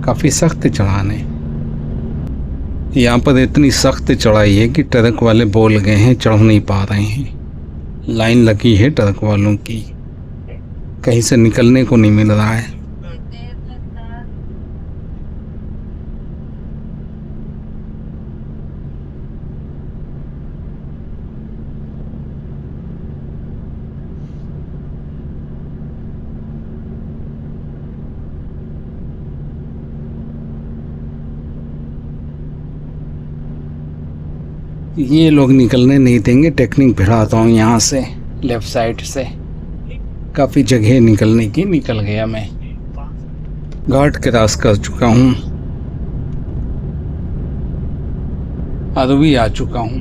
Speaker 1: काफ़ी सख्त चढ़ान है। यहाँ पर इतनी सख्त चढ़ाई है कि ट्रक वाले बोल गए हैं चढ़ नहीं पा रहे हैं। लाइन लगी है ट्रक वालों की, कहीं से निकलने को नहीं मिल रहा है। ये लोग निकलने नहीं देंगे। टेक्निक भिड़ाता हूँ यहाँ से, लेफ्ट साइड से। काफ़ी जगह निकलने की, निकल गया मैं। घाट क्रॉस कर चुका हूँ, अरवी आ चुका हूँ।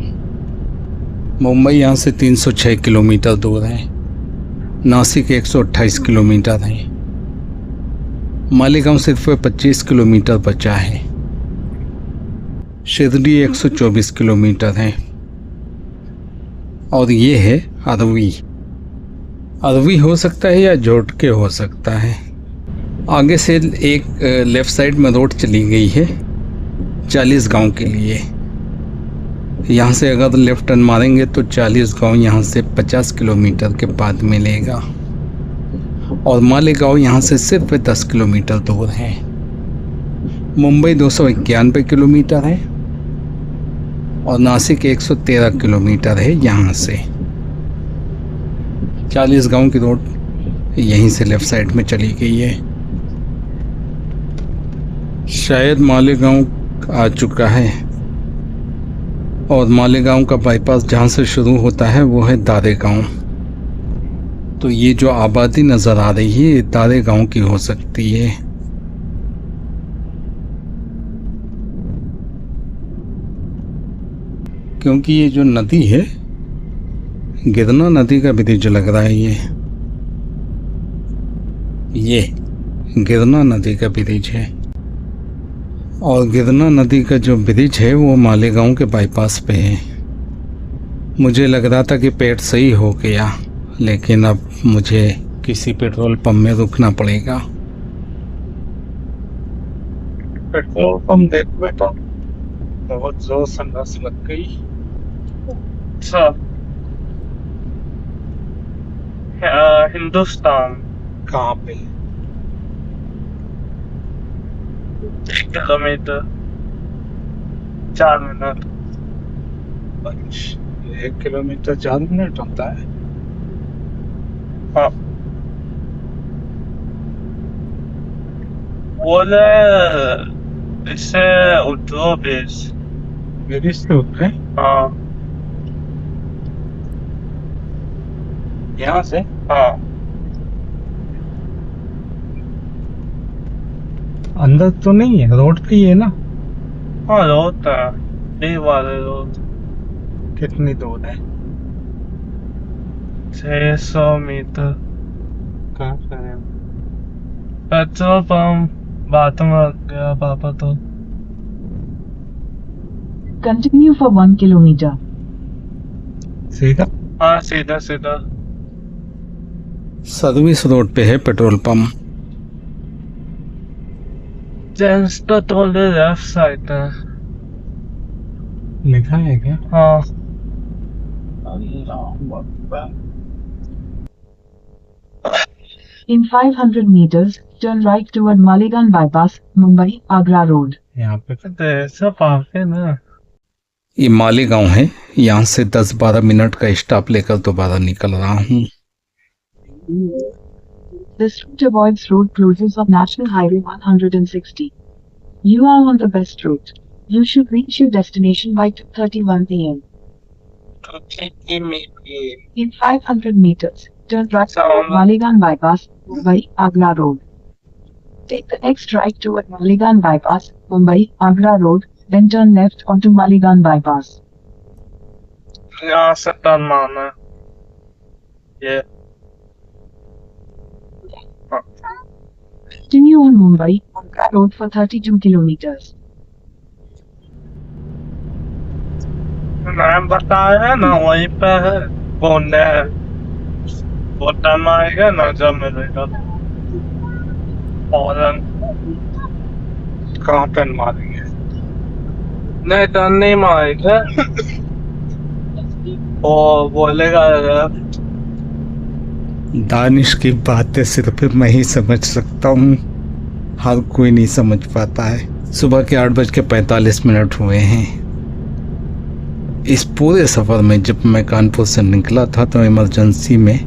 Speaker 1: मुंबई यहाँ से 306 किलोमीटर दूर है। नासिक 128 किलोमीटर है। मालेगांव सिर्फ 25 किलोमीटर बचा है। शिरडी 124 किलोमीटर है। और ये है अरवी। अरवी हो सकता है या जोड़ के हो सकता है। आगे से एक लेफ़्ट साइड में रोड चली गई है 40 गांव के लिए। यहाँ से अगर लेफ़्ट टर्न मारेंगे तो 40 गांव यहाँ से 50 किलोमीटर के बाद मिलेगा। और मालेगांव यहाँ से सिर्फ 10 किलोमीटर दूर है। मुंबई 291 किलोमीटर है और नासिक 113 किलोमीटर है यहाँ से। 40 गांव की रोड यहीं से लेफ़्ट साइड में चली गई है। शायद मालेगांव आ चुका है। और मालेगांव का बाईपास जहाँ से शुरू होता है वो है दारेगांव। तो ये जो आबादी नज़र आ रही है ये दारेगांव की हो सकती है। क्योंकि ये जो नदी है, गिरना नदी का ब्रिज लग रहा है। ये गिरना नदी का ब्रिज है। और गिरना नदी का जो ब्रिज है वो मालेगांव के बाईपास पे है। मुझे लग रहा था कि पेट सही हो गया, लेकिन अब मुझे किसी पेट्रोल पंप में रुकना पड़ेगा।
Speaker 3: पेट्रोल पंप देख बेटा, बहुत जोर से नस लग गई। अच्छा, हिंदुस्तान
Speaker 4: कहाँ पे?
Speaker 3: 1 किलोमीटर 4 मिनट।
Speaker 4: 1 किलोमीटर 4 मिनट होता है।
Speaker 3: हाँ, बोले इससे उत्तर प्रदेश।
Speaker 4: मेरी से होता है
Speaker 3: हाँ
Speaker 4: यहाँ से।
Speaker 3: हाँ,
Speaker 4: अंदर तो नहीं है, रोड पे ही है ना?
Speaker 3: हाँ रोड है, ये वाले रोड।
Speaker 4: कितनी दूर है?
Speaker 3: 600 मीटर।
Speaker 4: कहाँ पे है?
Speaker 3: पेट्रोल पंप बात में आ गया पापा तो।
Speaker 2: Continue for 1 kilometer.
Speaker 4: सीधा?
Speaker 3: हाँ सीधा सीधा।
Speaker 1: सर्विस रोड पे है पेट्रोल पंप।
Speaker 3: जेंट्स तो थोड़े लेफ्ट साइड है।
Speaker 4: लिखा है क्या?
Speaker 3: हाँ
Speaker 2: In 500 meters, turn right toward Maligan Bypass, Mumbai, Agra Road.
Speaker 4: यहाँ पे
Speaker 3: तो ऐसा पाप है ना।
Speaker 1: ये मालेगांव है। यहाँ से 10-12 मिनट का स्टॉप लेकर दोबारा निकल रहा हूँ।
Speaker 2: This route avoids road closures of National Highway 160. You are on the best route. You should reach your destination by 2:31 p.m. In 500 meters, turn right toward Maligan Bypass, Mumbai, Agra Road. Take the next right toward Maligan Bypass, Mumbai, Agra Road, then turn left onto Maligan Bypass.
Speaker 3: यहाँ से turn मारना है। ये
Speaker 2: Continue on Mumbai, Agra Road for 32 kilometers.
Speaker 3: नाम बताया है ना, वहीं पे है। कौन है वो टर्न आएगा ना जब मिलेगा। फौरन
Speaker 4: कहाँ टर्न मारेंगे?
Speaker 3: नहीं टर्न नहीं मारेंगे और बोलेगा
Speaker 1: दानिश की बातें सिर्फ मैं ही समझ सकता हूँ, हर कोई नहीं समझ पाता है। सुबह के 8:45 हुए हैं। इस पूरे सफ़र में जब मैं कानपुर से निकला था तो इमरजेंसी में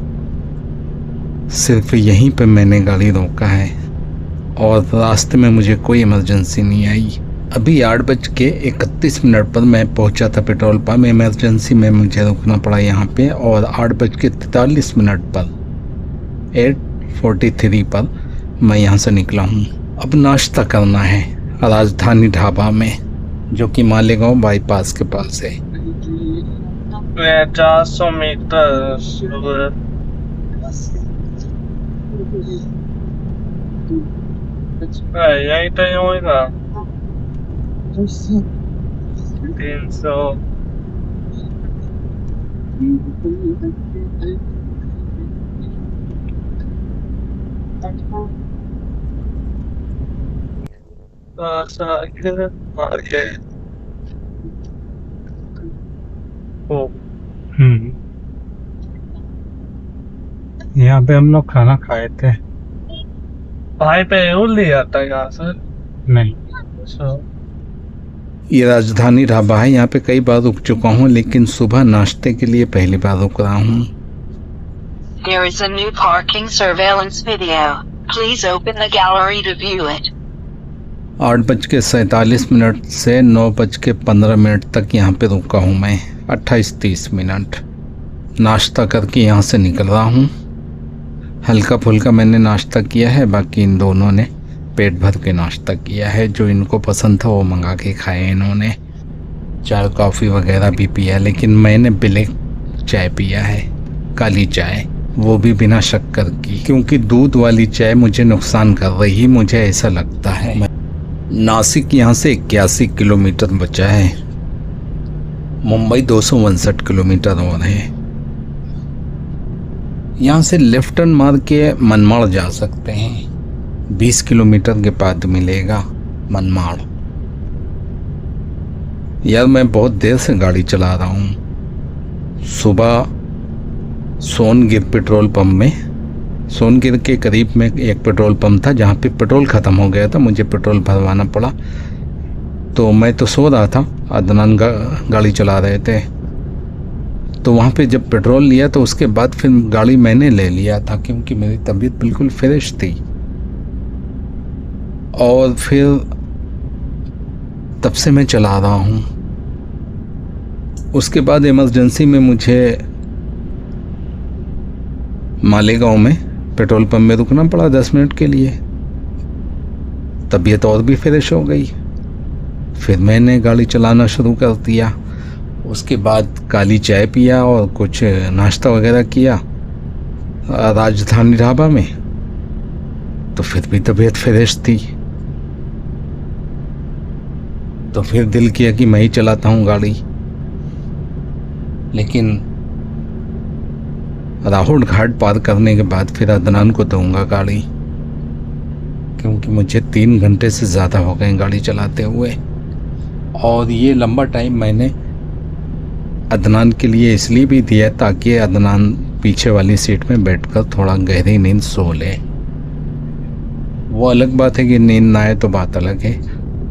Speaker 1: सिर्फ यहीं पे मैंने गाड़ी रोका है और रास्ते में मुझे कोई इमरजेंसी नहीं आई। अभी 8:31 पर मैं पहुंचा था पेट्रोल पंप। इमरजेंसी में मुझे रुकना पड़ा यहाँ पे और 8:43 पर 8:43 पर मैं यहाँ से निकला हूँ। अब नाश्ता करना है राजधानी ढाबा में, जो कि मालेगांव बाईपास के पास है।
Speaker 3: 400 मीटर यही तो होगा 300
Speaker 4: यहाँ पे हम लोग खाना खाए थे।
Speaker 3: भाई पे लिया था यहाँ से
Speaker 4: नहीं,
Speaker 3: अच्छा
Speaker 1: ये राजधानी ढाबा है। यहाँ पे कई बार रुक चुका हूँ, लेकिन सुबह नाश्ते के लिए पहली बार रुक रहा हूँ।
Speaker 5: There is a new parking surveillance video. Please open the gallery to view it.
Speaker 1: 8:47 से 9:15 तक यहाँ पे रुका हूँ मैं, 28-30 मिनट। नाश्ता करके यहाँ से निकल रहा हूँ। हल्का फुल्का मैंने नाश्ता किया है, बाकी इन दोनों ने पेट भर के नाश्ता किया है। जो इनको पसंद था वो मंगा के खाए इन्होंने। चाय कॉफ़ी वगैरह भी पिया, लेकिन मैंने ब्लैक चाय पिया है, काली चाय, वो भी बिना शक्कर की, क्योंकि दूध वाली चाय मुझे नुकसान कर रही, मुझे ऐसा लगता है। नासिक यहाँ से 81 किलोमीटर बचा है। मुंबई 259 किलोमीटर और है। यहाँ से लेफ्ट टर्न मार के मनमाड़ जा सकते हैं। 20 किलोमीटर के बाद मिलेगा मनमाड़। यार मैं बहुत देर से गाड़ी चला रहा हूँ। सुबह सोनगिर पेट्रोल पंप में, सोनगिर के करीब में एक पेट्रोल पंप था जहाँ पे पेट्रोल ख़त्म हो गया था, मुझे पेट्रोल भरवाना पड़ा। तो मैं तो सो रहा था, अदनान गाड़ी चला रहे थे। तो वहाँ पे जब पेट्रोल लिया तो उसके बाद फिर गाड़ी मैंने ले लिया था, क्योंकि मेरी तबीयत बिल्कुल फ्रेश थी। और फिर तब से मैं चला रहा हूँ। उसके बाद इमरजेंसी में मुझे मालेगांव में पेट्रोल पंप में रुकना पड़ा 10 मिनट के लिए। तबीयत और भी फ्रेश हो गई। फिर मैंने गाड़ी चलाना शुरू कर दिया। उसके बाद काली चाय पिया और कुछ नाश्ता वगैरह किया राजधानी ढाबा में। तो फिर भी तबीयत फ्रेश थी। तो फिर दिल किया कि मैं ही चलाता हूँ गाड़ी। लेकिन राहुल घाट पार करने के बाद फिर अदनान को दूंगा गाड़ी, क्योंकि मुझे 3 घंटे से ज़्यादा हो गए गाड़ी चलाते हुए। और ये लंबा टाइम मैंने अदनान के लिए इसलिए भी दिया ताकि अदनान पीछे वाली सीट में बैठकर थोड़ा गहरी नींद सो ले। वो अलग बात है कि नींद ना आए तो बात अलग है,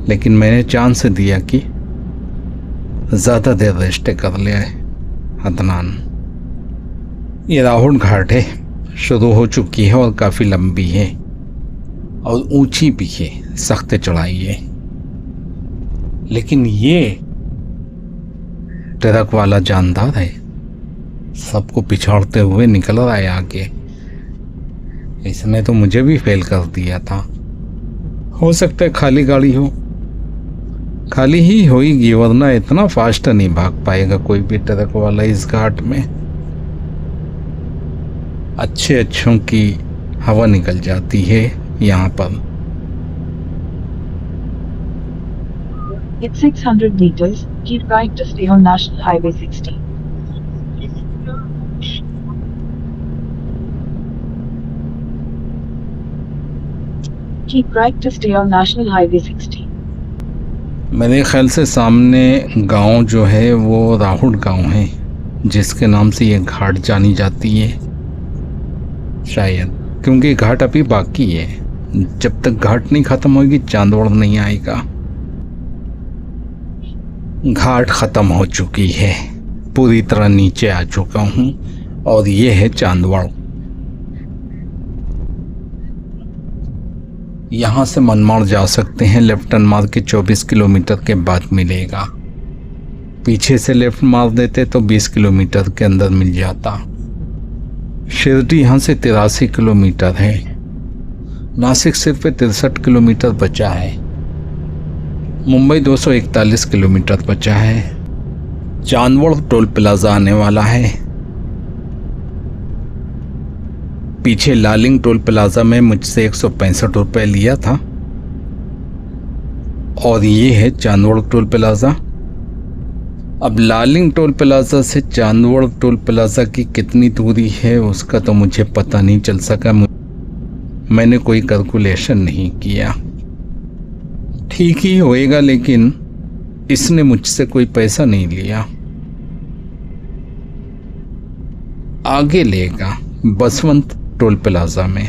Speaker 1: लेकिन मैंने चांस दिया कि ज़्यादा देर रेस्ट कर ले अदनान। ये राहुल घाट है, शुरू हो चुकी है और काफ़ी लंबी है और ऊंची भी है, सख्त चढ़ाई है। लेकिन ये ट्रक वाला जानदार है, सबको पिछाड़ते हुए निकल रहा है आगे। इसने तो मुझे भी फेल कर दिया था। हो सकता है खाली गाड़ी हो, खाली ही होगी, वरना इतना फास्ट नहीं भाग पाएगा कोई भी ट्रक वाला इस घाट में। अच्छों की हवा निकल जाती है यहाँ पर।
Speaker 2: It's 600 meters. Keep right to stay on National Highway 60. Keep right to stay on National Highway 60.
Speaker 1: मेरे ख्याल से सामने गांव जो है वो राहुल गांव है, जिसके नाम से ये घाट जानी जाती है शायद, क्योंकि घाट अभी बाकी है। जब तक घाट नहीं खत्म होगी चांदवड़ नहीं आएगा। घाट खत्म हो चुकी है, पूरी तरह नीचे आ चुका हूँ और ये है चांदवड़। यहाँ से मनमाड़ जा सकते हैं, लेफ्ट टर्न मार के 24 किलोमीटर के बाद मिलेगा। पीछे से लेफ्ट मार देते तो 20 किलोमीटर के अंदर मिल जाता। शिरडी यहाँ से 83 किलोमीटर है। नासिक सिर्फ 63 किलोमीटर बचा है। मुंबई 241 किलोमीटर बचा है। चांदवड़ टोल प्लाजा आने वाला है। पीछे लालिंग टोल प्लाजा में मुझसे 165 रुपये लिया था और ये है चांदवड़ टोल प्लाजा। अब लालिंग टोल प्लाजा से चांदवड़ टोल प्लाजा की कितनी दूरी है उसका तो मुझे पता नहीं चल सका। मैंने कोई कैलकुलेशन नहीं किया। ठीक ही होएगा, लेकिन इसने मुझसे कोई पैसा नहीं लिया। आगे लेगा बसवंत टोल प्लाजा में।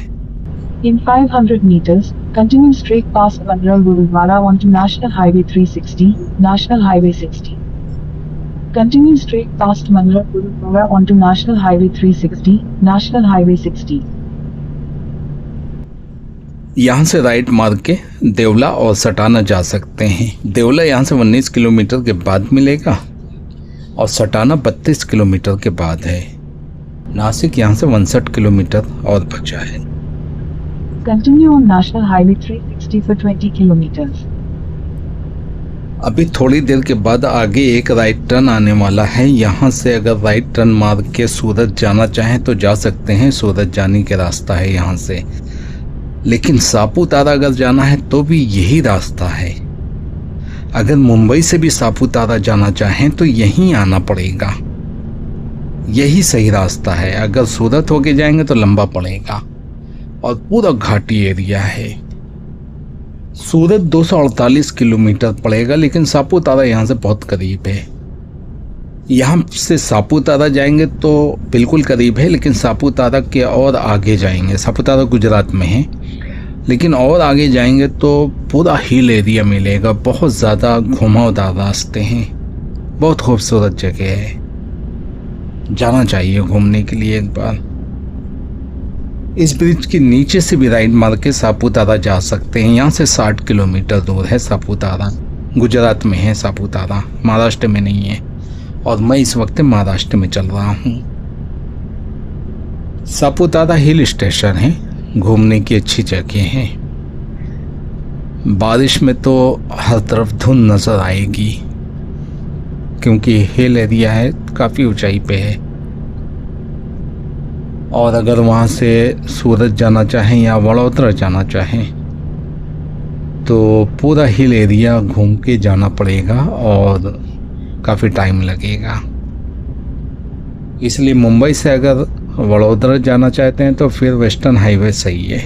Speaker 2: In 500 meters, continue straight past Bandra Gurudwara onto National Highway 360, National Highway 60. Continue straight past Bandra Gurudwara onto National Highway 360, National Highway 60.
Speaker 1: यहाँ से राइट मार के देवला और सटाना जा सकते हैं। देवला यहाँ से 19 किलोमीटर के बाद मिलेगा और सटाना 32 किलोमीटर के बाद है। नासिक यहाँ से 59 किलोमीटर और बचा है।
Speaker 2: Continue on National Highway 360 for 20 kilometers.
Speaker 1: अभी थोड़ी देर के बाद आगे एक राइट टर्न आने वाला है। यहाँ से अगर राइट टर्न मार के सूरत जाना चाहें तो जा सकते हैं। सूरत जाने के रास्ता है यहाँ से, लेकिन सापुतारा अगर जाना है तो भी यही रास्ता है। अगर मुंबई से भी सापुतारा जाना चाहें तो यहीं आना पड़ेगा, यही सही रास्ता है। अगर सूरत होके जाएंगे तो लंबा पड़ेगा और पूरा घाटी एरिया है। सूरत 248 किलोमीटर पड़ेगा, लेकिन सापुतारा यहाँ से बहुत करीब है। यहाँ से सापुतारा जाएंगे तो बिल्कुल करीब है, लेकिन सापुतारा के और आगे जाएंगे। सापुतारा गुजरात में है, लेकिन और आगे जाएंगे तो पूरा हिल एरिया मिलेगा। बहुत ज़्यादा घुमावदार रास्ते हैं, बहुत खूबसूरत जगह है, जाना चाहिए घूमने के लिए एक बार। इस ब्रिज के नीचे से भी राइड मार के सापुतारा जा सकते हैं। यहाँ से 60 किलोमीटर दूर है सापुतारा। गुजरात में है सापुतारा, महाराष्ट्र में नहीं है, और मैं इस वक्त महाराष्ट्र में चल रहा हूँ। सापुतारा हिल स्टेशन है, घूमने की अच्छी जगह है। बारिश में तो हर तरफ धुंध नज़र आएगी, क्योंकि हिल एरिया है, काफ़ी ऊंचाई पे है। और अगर वहाँ से सूरत जाना चाहें या वडोदरा जाना चाहें तो पूरा हिल एरिया घूम के जाना पड़ेगा और काफ़ी टाइम लगेगा। इसलिए मुंबई से अगर वडोदरा जाना चाहते हैं तो फिर वेस्टर्न हाईवे सही है।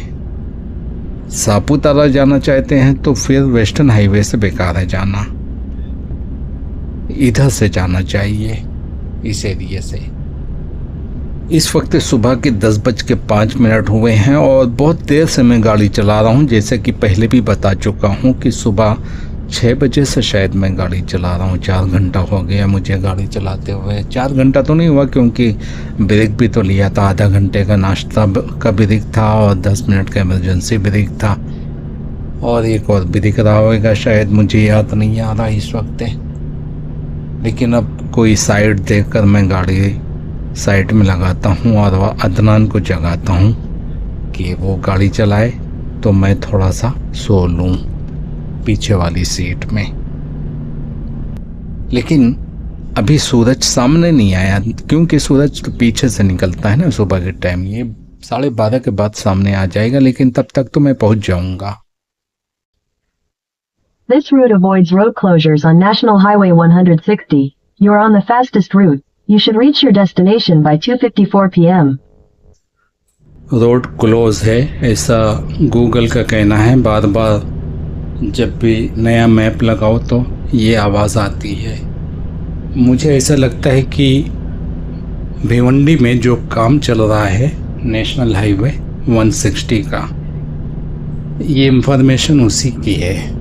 Speaker 1: सापुतारा जाना चाहते हैं तो फिर वेस्टर्न हाईवे से बेकार है जाना, इधर से जाना चाहिए, इस एरिया से। इस वक्त सुबह के 10:05 हुए हैं और बहुत देर से मैं गाड़ी चला रहा हूँ। जैसे कि पहले भी बता चुका हूँ कि सुबह 6 बजे से शायद मैं गाड़ी चला रहा हूँ। 4 घंटा हो गया मुझे गाड़ी चलाते हुए। 4 घंटा तो नहीं हुआ, क्योंकि ब्रेक भी तो लिया था। आधा घंटे का नाश्ता का ब्रेक था और 10 मिनट का इमरजेंसी ब्रेक था, और एक और ब्रेक रहा होगा शायद, मुझे याद नहीं आ रहा इस वक्त। लेकिन अब कोई साइड देखकर मैं गाड़ी साइड में लगाता हूँ और अदनान को जगाता हूँ कि वो गाड़ी चलाए तो मैं थोड़ा सा सो लूँ पीछे वाली सीट में। लेकिन अभी सूरज सामने नहीं आया, क्योंकि सूरज तो पीछे से निकलता है ना सुबह के टाइम। ये 12:30 के बाद सामने आ जाएगा, लेकिन तब तक तो मैं पहुँच जाऊँगा।
Speaker 6: This route avoids road closures on National Highway 160. You are on the fastest route. You should reach your destination by 2:54 p.m.
Speaker 1: Road close है, ऐसा गूगल का कहना है। बार बार जब भी नया मैप लगाओ तो ये आवाज़ आती है। मुझे ऐसा लगता है कि भिवंडी में जो काम चल रहा है नेशनल हाईवे 160 का, ये इंफॉर्मेशन उसी की है।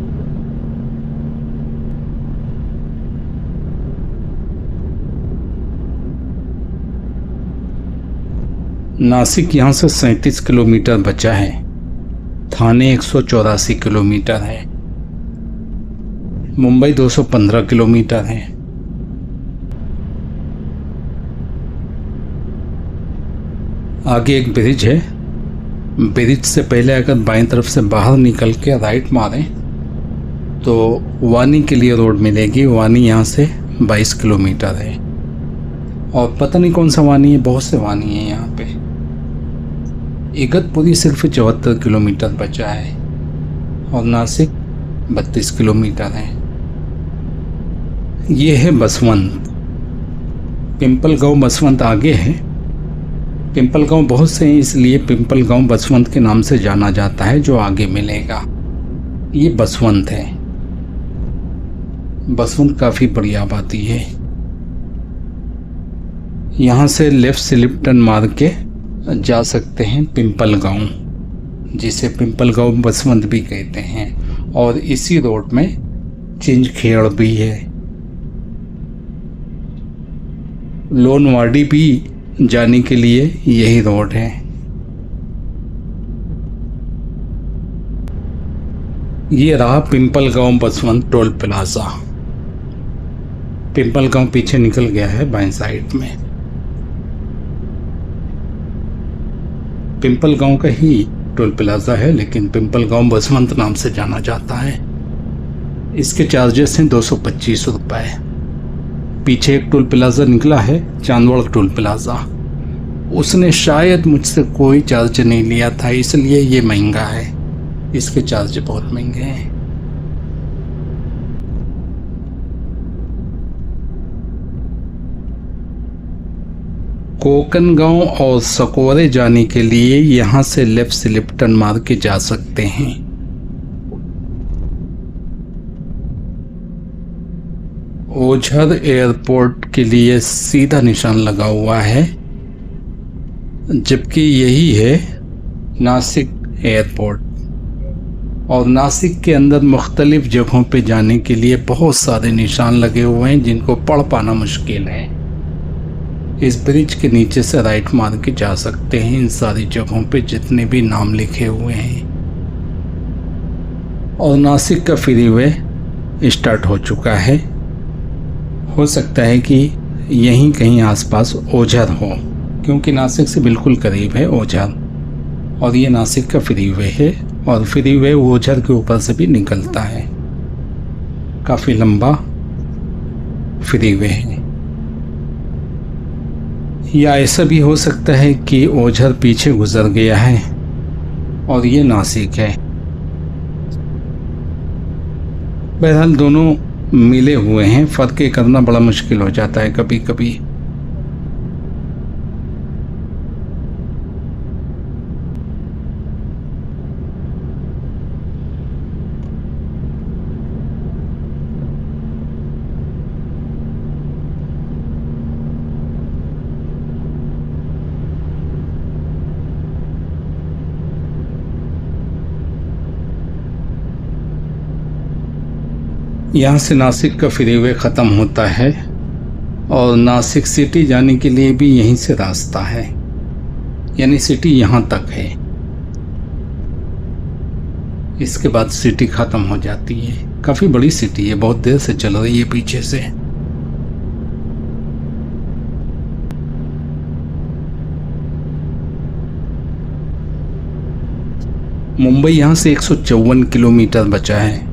Speaker 1: नासिक यहाँ से 37 किलोमीटर बचा है। थाने 184 किलोमीटर है। मुंबई 215 किलोमीटर है। आगे एक ब्रिज है। ब्रिज से पहले अगर बाएं तरफ से बाहर निकल के राइट मारें तो वानी के लिए रोड मिलेगी। वानी यहाँ से 22 किलोमीटर है। और पता नहीं कौन सा वानी है, बहुत से वानी है यहाँ पे। इगतपुरी सिर्फ 74 किलोमीटर बचा है और नासिक 32 किलोमीटर है। ये है बसवंत। पिंपलगांव बसवंत आगे है। पिंपलगांव बहुत से हैं, इसलिए पिंपलगांव बसवंत के नाम से जाना जाता है, जो आगे मिलेगा। ये बसवंत है। बसवंत काफ़ी बड़ी आबादी है। यहाँ से लेफ्ट स्लिप टर्न मार के जा सकते हैं पिंपलगांव, जिसे पिंपलगांव बसवंत भी कहते हैं। और इसी रोड में चिंचखेड़ भी है। लोनवाड़ी भी जाने के लिए यही रोड है। ये रहा पिंपलगांव बसवंत टोल प्लाजा। पिंपलगांव पीछे निकल गया है बाएं साइड में। पिंपलगांव का ही टोल प्लाजा है, लेकिन पिंपलगांव बसवंत नाम से जाना जाता है। इसके चार्जेस हैं 225 रुपये। पीछे एक टोल प्लाजा निकला है, चांदवड़ टोल प्लाजा। उसने शायद मुझसे कोई चार्ज नहीं लिया था, इसलिए ये महंगा है। इसके चार्ज बहुत महंगे हैं। कोकनगांव और सकोरे जाने के लिए यहाँ से लेफ्ट स्लिप टर्न मार के जा सकते हैं। ओझर एयरपोर्ट के लिए सीधा निशान लगा हुआ है, जबकि यही है नासिक एयरपोर्ट। और नासिक के अंदर मुख्तलिफ जगहों पे जाने के लिए बहुत सारे निशान लगे हुए हैं, जिनको पढ़ पाना मुश्किल है। इस ब्रिज के नीचे से राइट मार के जा सकते हैं इन सारी जगहों पे जितने भी नाम लिखे हुए हैं। और नासिक का फ्रीवे स्टार्ट हो चुका है। हो सकता है कि यहीं कहीं आसपास ओझर हो, क्योंकि नासिक से बिल्कुल करीब है ओझर। और ये नासिक का फ्रीवे है, और फ्रीवे ओझर के ऊपर से भी निकलता है। काफ़ी लंबा फ्रीवे है। या ऐसा भी हो सकता है कि ओझर पीछे गुजर गया है और ये नासिक है। बहरहाल दोनों मिले हुए हैं, फ़र्क करना बड़ा मुश्किल हो जाता है कभी कभी। यहाँ से नासिक का फ्रीवे ख़त्म होता है और नासिक सिटी जाने के लिए भी यहीं से रास्ता है, यानी सिटी यहाँ तक है। इसके बाद सिटी ख़त्म हो जाती है। काफ़ी बड़ी सिटी है, बहुत देर से चल रही है पीछे से। मुंबई यहाँ से 154 किलोमीटर बचा है।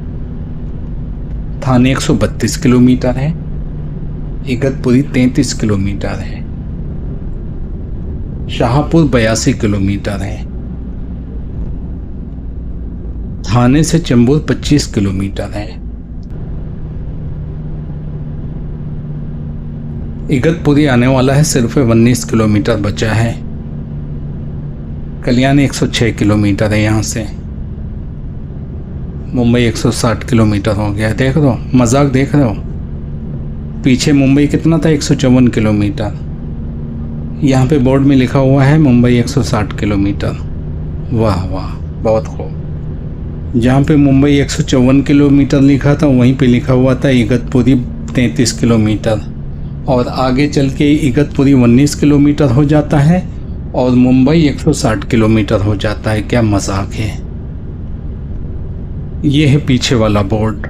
Speaker 1: थाने 132 किलोमीटर है। इगतपुरी 33 किलोमीटर है। शाहपुर 82 किलोमीटर है। थाने से चंबूर 25 किलोमीटर है। इगतपुरी आने वाला है, सिर्फ 19 किलोमीटर बचा है। कल्याण 106 किलोमीटर है यहाँ से। मुंबई 160 किलोमीटर हो गया, देख रहे हो, मजाक देख रहे हो। पीछे मुंबई कितना था, 154 किलोमीटर। यहाँ पे बोर्ड में लिखा हुआ है मुंबई 160 किलोमीटर। वाह वाह, बहुत खूब। जहाँ पे मुंबई 154 किलोमीटर लिखा था वहीं पे लिखा हुआ था इगतपुरी 33 किलोमीटर, और आगे चल के इगतपुरी 19 किलोमीटर हो जाता है और मुंबई 160 किलोमीटर हो जाता है। क्या मजाक है। ये है पीछे वाला बोर्ड।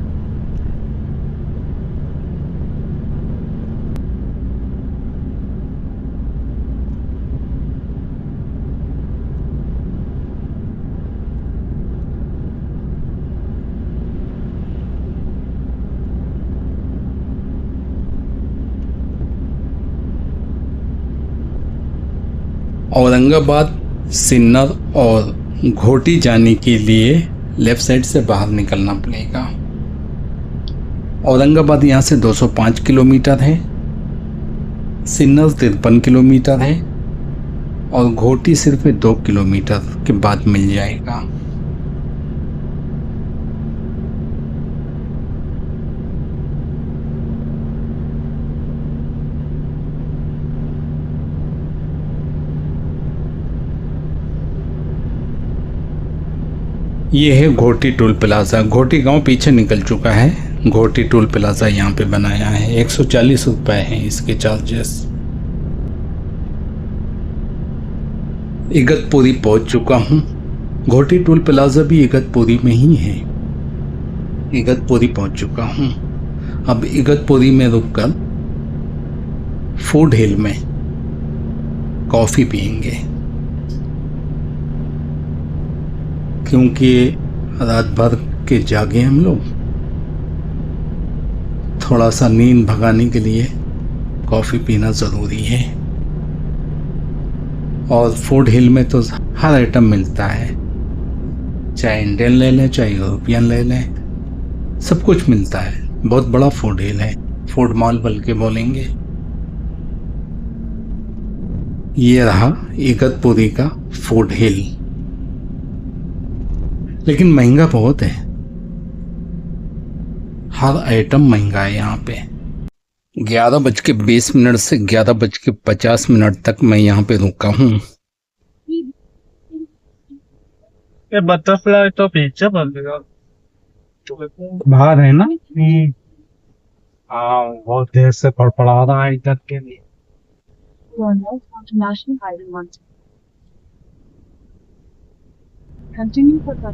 Speaker 1: औरंगाबाद, सिन्नर और घोटी जाने के लिए लेफ्ट साइड से बाहर निकलना पड़ेगा। औरंगाबाद यहाँ से 205 किलोमीटर है, सिन्नर 53 किलोमीटर है और घोटी सिर्फ 2 किलोमीटर के बाद मिल जाएगा। ये है घोटी टोल प्लाजा। घोटी गांव पीछे निकल चुका है, घोटी टोल प्लाजा यहाँ पे बनाया है। 140 रुपए हैं इसके चार्जेस। इगतपुरी पहुंच चुका हूँ। घोटी टोल प्लाजा भी इगतपुरी में ही है। इगतपुरी पहुंच चुका हूँ। अब इगतपुरी में रुककर फूड हिल में कॉफ़ी पियेंगे, क्योंकि रात भर के जागे हम लोग, थोड़ा सा नींद भगाने के लिए कॉफ़ी पीना ज़रूरी है। और फूड हिल में तो हर आइटम मिलता है, चाहे इंडियन ले लें चाहे यूरोपियन ले लें, सब कुछ मिलता है। बहुत बड़ा फूड हिल है, फूड मॉल बल्कि बोलेंगे। ये रहा इगतपुरी का फूड हिल, लेकिन महंगा बहुत है। हर आइटम महंगा है यहाँ पे। 11:20 से 11:50 तक मैं यहाँ पे रुका हूँ।
Speaker 3: ये बटरफ्लाई तो पीछे बनेगा।
Speaker 4: बाहर है ना। हाँ, बहुत देर से फड़फड़ा रहा है इधर के लिए।
Speaker 2: You are now onto National Highway 1. Continue for the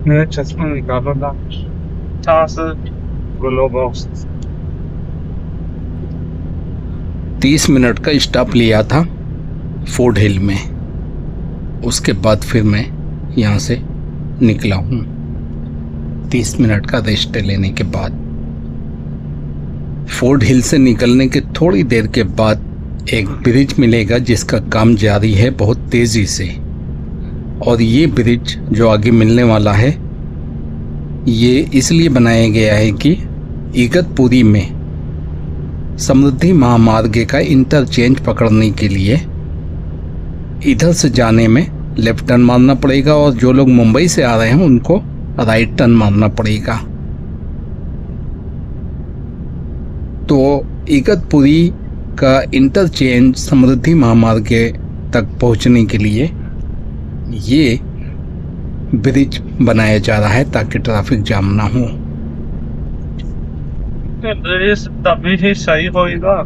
Speaker 4: मेरा चश्मा निकालो ना,
Speaker 3: कहाँ से?
Speaker 4: Glove box.
Speaker 1: 30 मिनट का स्टॉप लिया था फूड हिल में, उसके बाद फिर मैं यहाँ से निकला हूँ 30 मिनट का रेस्ट लेने के बाद। फूड हिल से निकलने के थोड़ी देर के बाद एक ब्रिज मिलेगा जिसका काम जारी है बहुत तेज़ी से, और ये ब्रिज जो आगे मिलने वाला है ये इसलिए बनाया गया है कि इगतपुरी में समृद्धि महामार्ग का इंटरचेंज पकड़ने के लिए इधर से जाने में लेफ्ट टर्न मारना पड़ेगा, और जो लोग मुंबई से आ रहे हैं उनको राइट टर्न मारना पड़ेगा। तो इगतपुरी का इंटरचेंज समृद्धि महामार्ग तक पहुंचने के लिए ये ब्रिज बनाया जा रहा है ताकि ट्रैफिक जाम ना हो।
Speaker 3: ब्रिज तभी ही सही होगा।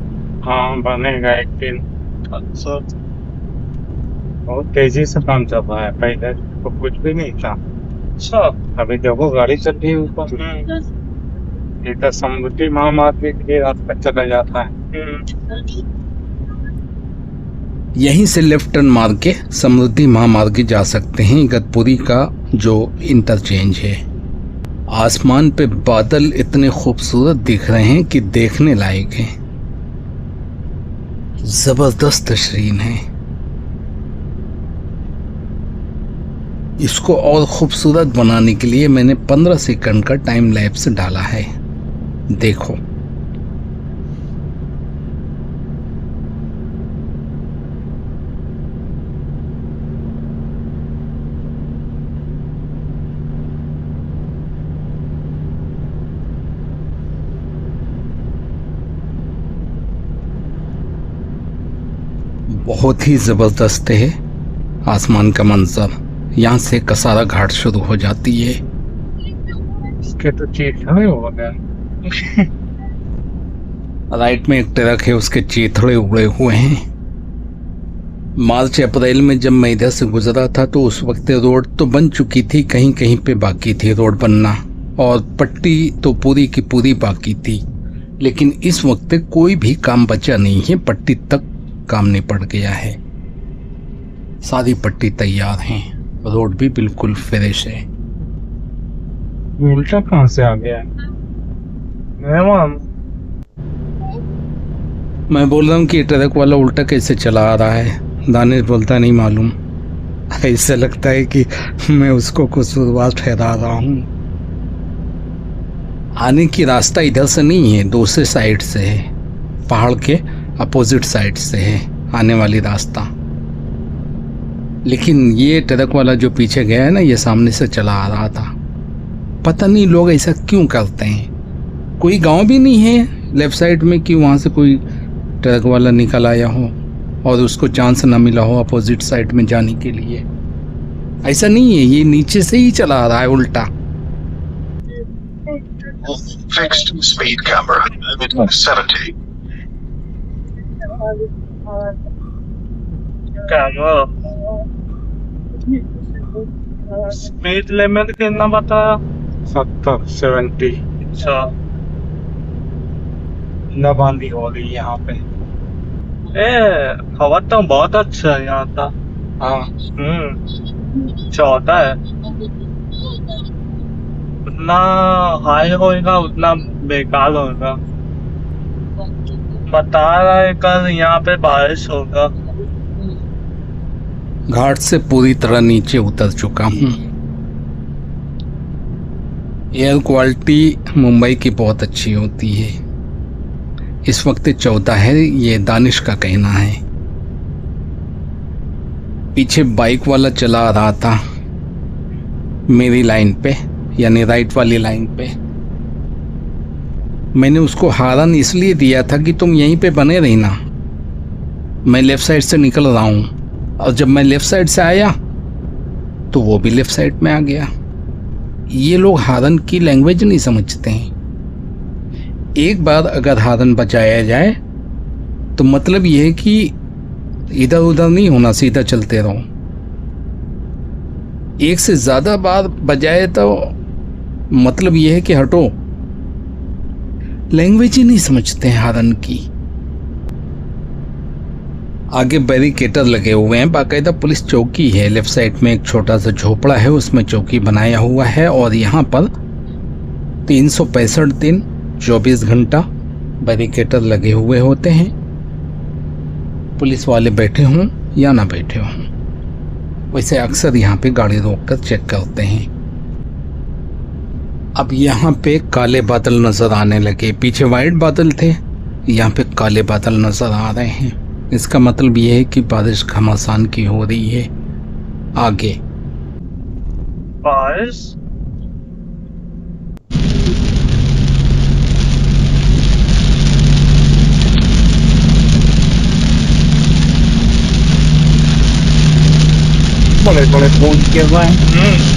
Speaker 4: हाँ, बनेगा एक दिन।
Speaker 3: अच्छा,
Speaker 4: बहुत तेजी से काम चल रहा है, पहले तो कुछ भी नहीं था।
Speaker 3: अच्छा।
Speaker 4: अभी देखो गाड़ी चल रही है ऊपर। इधर समृद्धि महामार्ग के लिए रास्ता चला जाता है।
Speaker 1: यहीं से लेफ्ट टर्न मार के समृद्धि महामार्ग जा सकते हैं। इगतपुरी का जो इंटरचेंज है, आसमान पे बादल इतने खूबसूरत दिख रहे हैं कि देखने लायक हैं, जबरदस्त तशरीन है। इसको और खूबसूरत बनाने के लिए मैंने 15 सेकंड का टाइम लैप्स डाला है, देखो। बहुत ही ज़बरदस्त है आसमान का मंजर। यहाँ से कसारा घाट शुरू हो जाती है।
Speaker 4: इसके तो चीथड़े हो गए।
Speaker 1: राइट में एक ट्रक है, उसके चीथड़े उड़े हुए हैं। मार्च अप्रैल में जब मैं इधर से गुजरा था तो उस वक्त रोड तो बन चुकी थी, कहीं कहीं पे बाकी थी रोड बनना, और पट्टी तो पूरी की पूरी बाकी थी। लेकिन इस वक्त कोई भी काम बचा नहीं है, पट्टी तक काम निपट गया है, सारी पट्टी तैयार है, रोड भी बिल्कुल फ्रेश है।
Speaker 4: उल्टा कहाँ से आ गया?
Speaker 3: मेहमान
Speaker 1: मैं बोल रहा हूँ कि ट्रक वाला उल्टा कैसे चला आ रहा है। दानिश बोलता नहीं मालूम, ऐसा लगता है कि मैं उसको कसूरवार ठहरा रहा हूँ। आने की रास्ता इधर से नहीं है, दूसरे साइड से है, पहाड़ के अपोजिट साइड से है आने वाली रास्ता। लेकिन ये ट्रक वाला जो पीछे गया है ना, ये सामने से चला आ रहा था। पता नहीं लोग ऐसा क्यों करते हैं। कोई गांव भी नहीं है लेफ्ट साइड में कि वहाँ से कोई ट्रक वाला निकल आया हो और उसको चांस ना मिला हो अपोजिट साइड में जाने के लिए। ऐसा नहीं है, ये नीचे से ही चला आ रहा है उल्टा।
Speaker 7: Fixed speed camera, limit 70.
Speaker 3: क्या स्पीड लिमिट कितना बताया?
Speaker 4: 70-70
Speaker 3: अच्छा,
Speaker 4: नबांदी हो गई यहाँ पे।
Speaker 3: हवा तो बहुत अच्छा है यहाँ का।
Speaker 4: हाँ,
Speaker 3: अच्छा होता है। उतना हाई होएगा उतना बेकार होगा। बता रहा है कल यहाँ पे बारिश होगा।
Speaker 1: घाट से पूरी तरह नीचे उतर चुका हूँ। एयर क्वालिटी मुंबई की बहुत अच्छी होती है। इस वक्त 14 है, ये दानिश का कहना है। पीछे बाइक वाला चला आ रहा था मेरी लाइन पे, यानी राइट वाली लाइन पे। मैंने उसको हारन इसलिए दिया था कि तुम यहीं पे बने रहना, मैं लेफ्ट साइड से निकल रहा हूँ। और जब मैं लेफ्ट साइड से आया तो वो भी लेफ्ट साइड में आ गया। ये लोग हारन की लैंग्वेज नहीं समझते हैं। एक बार अगर हारन बजाया जाए तो मतलब ये है कि इधर उधर नहीं होना, सीधा चलते रहो। एक से ज़्यादा बार बजाए तो मतलब ये है कि हटो। लैंग्वेज ही नहीं समझते हैं हारन की। आगे बैरिकेटर लगे हुए हैं, बाकायदा पुलिस चौकी है। लेफ्ट साइड में एक छोटा सा झोपड़ा है, उसमें चौकी बनाया हुआ है। और यहाँ पर 365 दिन 24 घंटा बैरिकेटर लगे हुए होते हैं। पुलिस वाले बैठे हों या ना बैठे हों, वैसे अक्सर यहाँ पे गाड़ी रोककर चेक करते हैं। अब यहाँ पे काले बादल नजर आने लगे। पीछे वाइट बादल थे, यहाँ पे काले बादल नजर आ रहे हैं। इसका मतलब ये है कि बारिश घमासान की हो रही है। आगे
Speaker 3: बारिश
Speaker 4: बड़े बड़े बूंद गिर रहे हैं।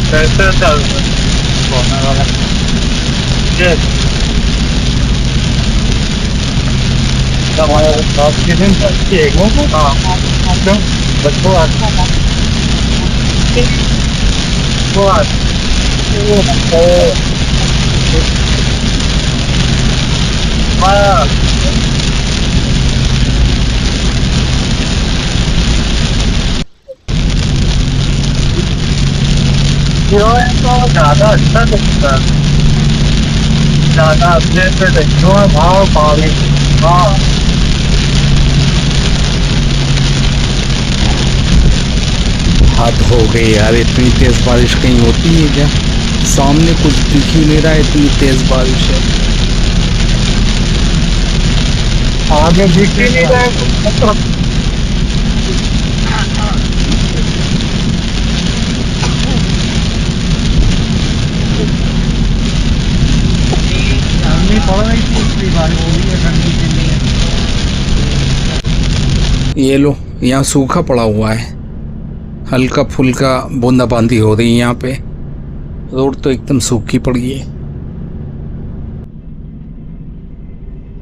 Speaker 3: कैसे चल सोने वाला ये
Speaker 4: हमारे साथ के दिन के एक वो बच्चों
Speaker 3: ज़्यादा अच्छा दिखता है, ज़्यादा अपने से देखो भाव पानी। हाँ
Speaker 1: हाथ हो गए यार, इतनी तेज बारिश कहीं होती है क्या? सामने कुछ दिख ही नहीं रहा, इतनी तेज बारिश है।
Speaker 3: आगे दिख ही नहीं रहा है।
Speaker 8: गर्मी पड़ रही थी पिछली बार, वो भी है ठंडी के लिए।
Speaker 1: ये लो, यहाँ सूखा पड़ा हुआ है, हल्का फुल्का बूंदाबांदी हो रही है यहाँ पे। रोड तो एकदम सूखी पड़ी है।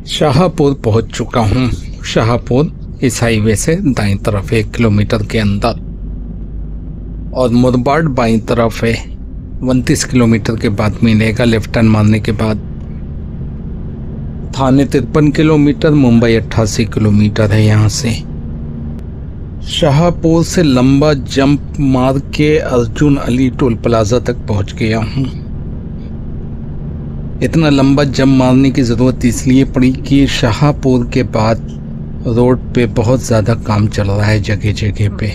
Speaker 1: शाहपुर पहुंच चुका हूँ। शाहपुर इस हाईवे से दाईं तरफ 1 किलोमीटर के अंदर, और मुरबाड बाईं तरफ है। 29 किलोमीटर के बाद मिलेगा लेफ्ट टर्न मारने के बाद। थाने 53 किलोमीटर, मुंबई 88 किलोमीटर है यहाँ से। शाहपुर से लंबा जंप मार के अर्जुन अली टोल प्लाजा तक पहुंच गया हूँ। इतना लंबा जंप मारने की ज़रूरत इसलिए पड़ी कि शाहपुर के बाद रोड पे बहुत ज़्यादा काम चल रहा है जगह जगह पे,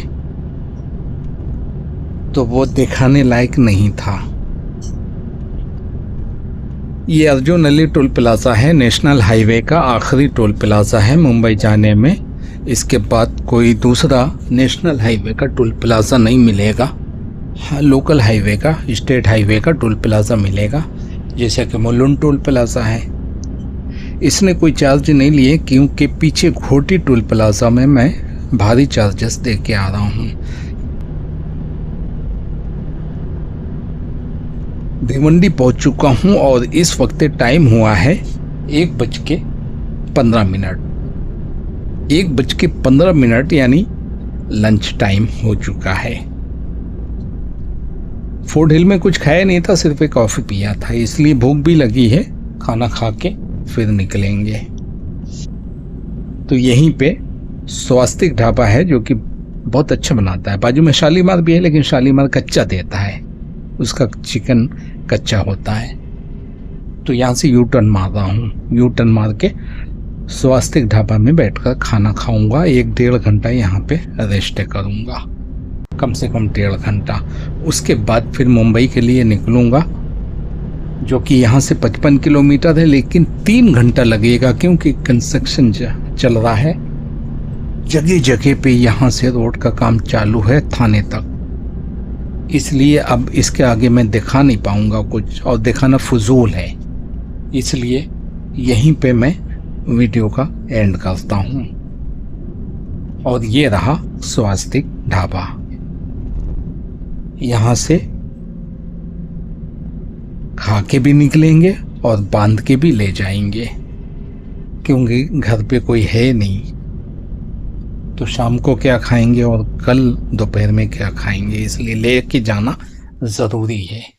Speaker 1: तो वो दिखाने लायक नहीं था। ये अर्जुन अली टोल प्लाजा है, नेशनल हाईवे का आखिरी टोल प्लाजा है मुंबई जाने में। इसके बाद कोई दूसरा नेशनल हाईवे का टोल प्लाजा नहीं मिलेगा। हाँ, लोकल हाईवे का, स्टेट हाईवे का टोल प्लाजा मिलेगा, जैसे कि मुलुंड टोल प्लाजा है। इसने कोई चार्ज नहीं लिए क्योंकि पीछे घोटी टोल प्लाजा में मैं भारी चार्जेस दे के आ रहा हूँ। भिवंडी पहुंच चुका हूं और इस वक्त टाइम हुआ है 1:15। 1:15 यानी लंच टाइम हो चुका है। फोर्ट हिल में कुछ खाया नहीं था, सिर्फ एक कॉफ़ी पिया था, इसलिए भूख भी लगी है। खाना खा के फिर निकलेंगे। तो यहीं पे स्वास्तिक ढाबा है जो कि बहुत अच्छा बनाता है। बाजू में शालीमार भी है, लेकिन शालीमार कच्चा देता है, उसका चिकन कच्चा होता है। तो यहाँ से यू टर्न मार रहा हूँ। यू टर्न मार के स्वास्तिक ढाबा में बैठकर खाना खाऊंगा। 1-1.5 घंटा यहाँ पे रेस्ट करूँगा, कम से कम 1.5 घंटा। उसके बाद फिर मुंबई के लिए निकलूँगा, जो कि यहाँ से 55 किलोमीटर है, लेकिन 3 घंटा लगेगा क्योंकि कंस्ट्रक्शन चल रहा है जगह जगह पे। यहाँ से रोड का काम चालू है थाने तक, इसलिए अब इसके आगे मैं दिखा नहीं पाऊँगा कुछ, और दिखाना फजूल है, इसलिए यहीं पे मैं वीडियो का एंड करता हूँ। और ये रहा स्वास्तिक ढाबा। यहाँ से खा के भी निकलेंगे और बांध के भी ले जाएंगे, क्योंकि घर पे कोई है नहीं। तो शाम को क्या खाएंगे और कल दोपहर में क्या खाएंगे, इसलिए ले के जाना ज़रूरी है।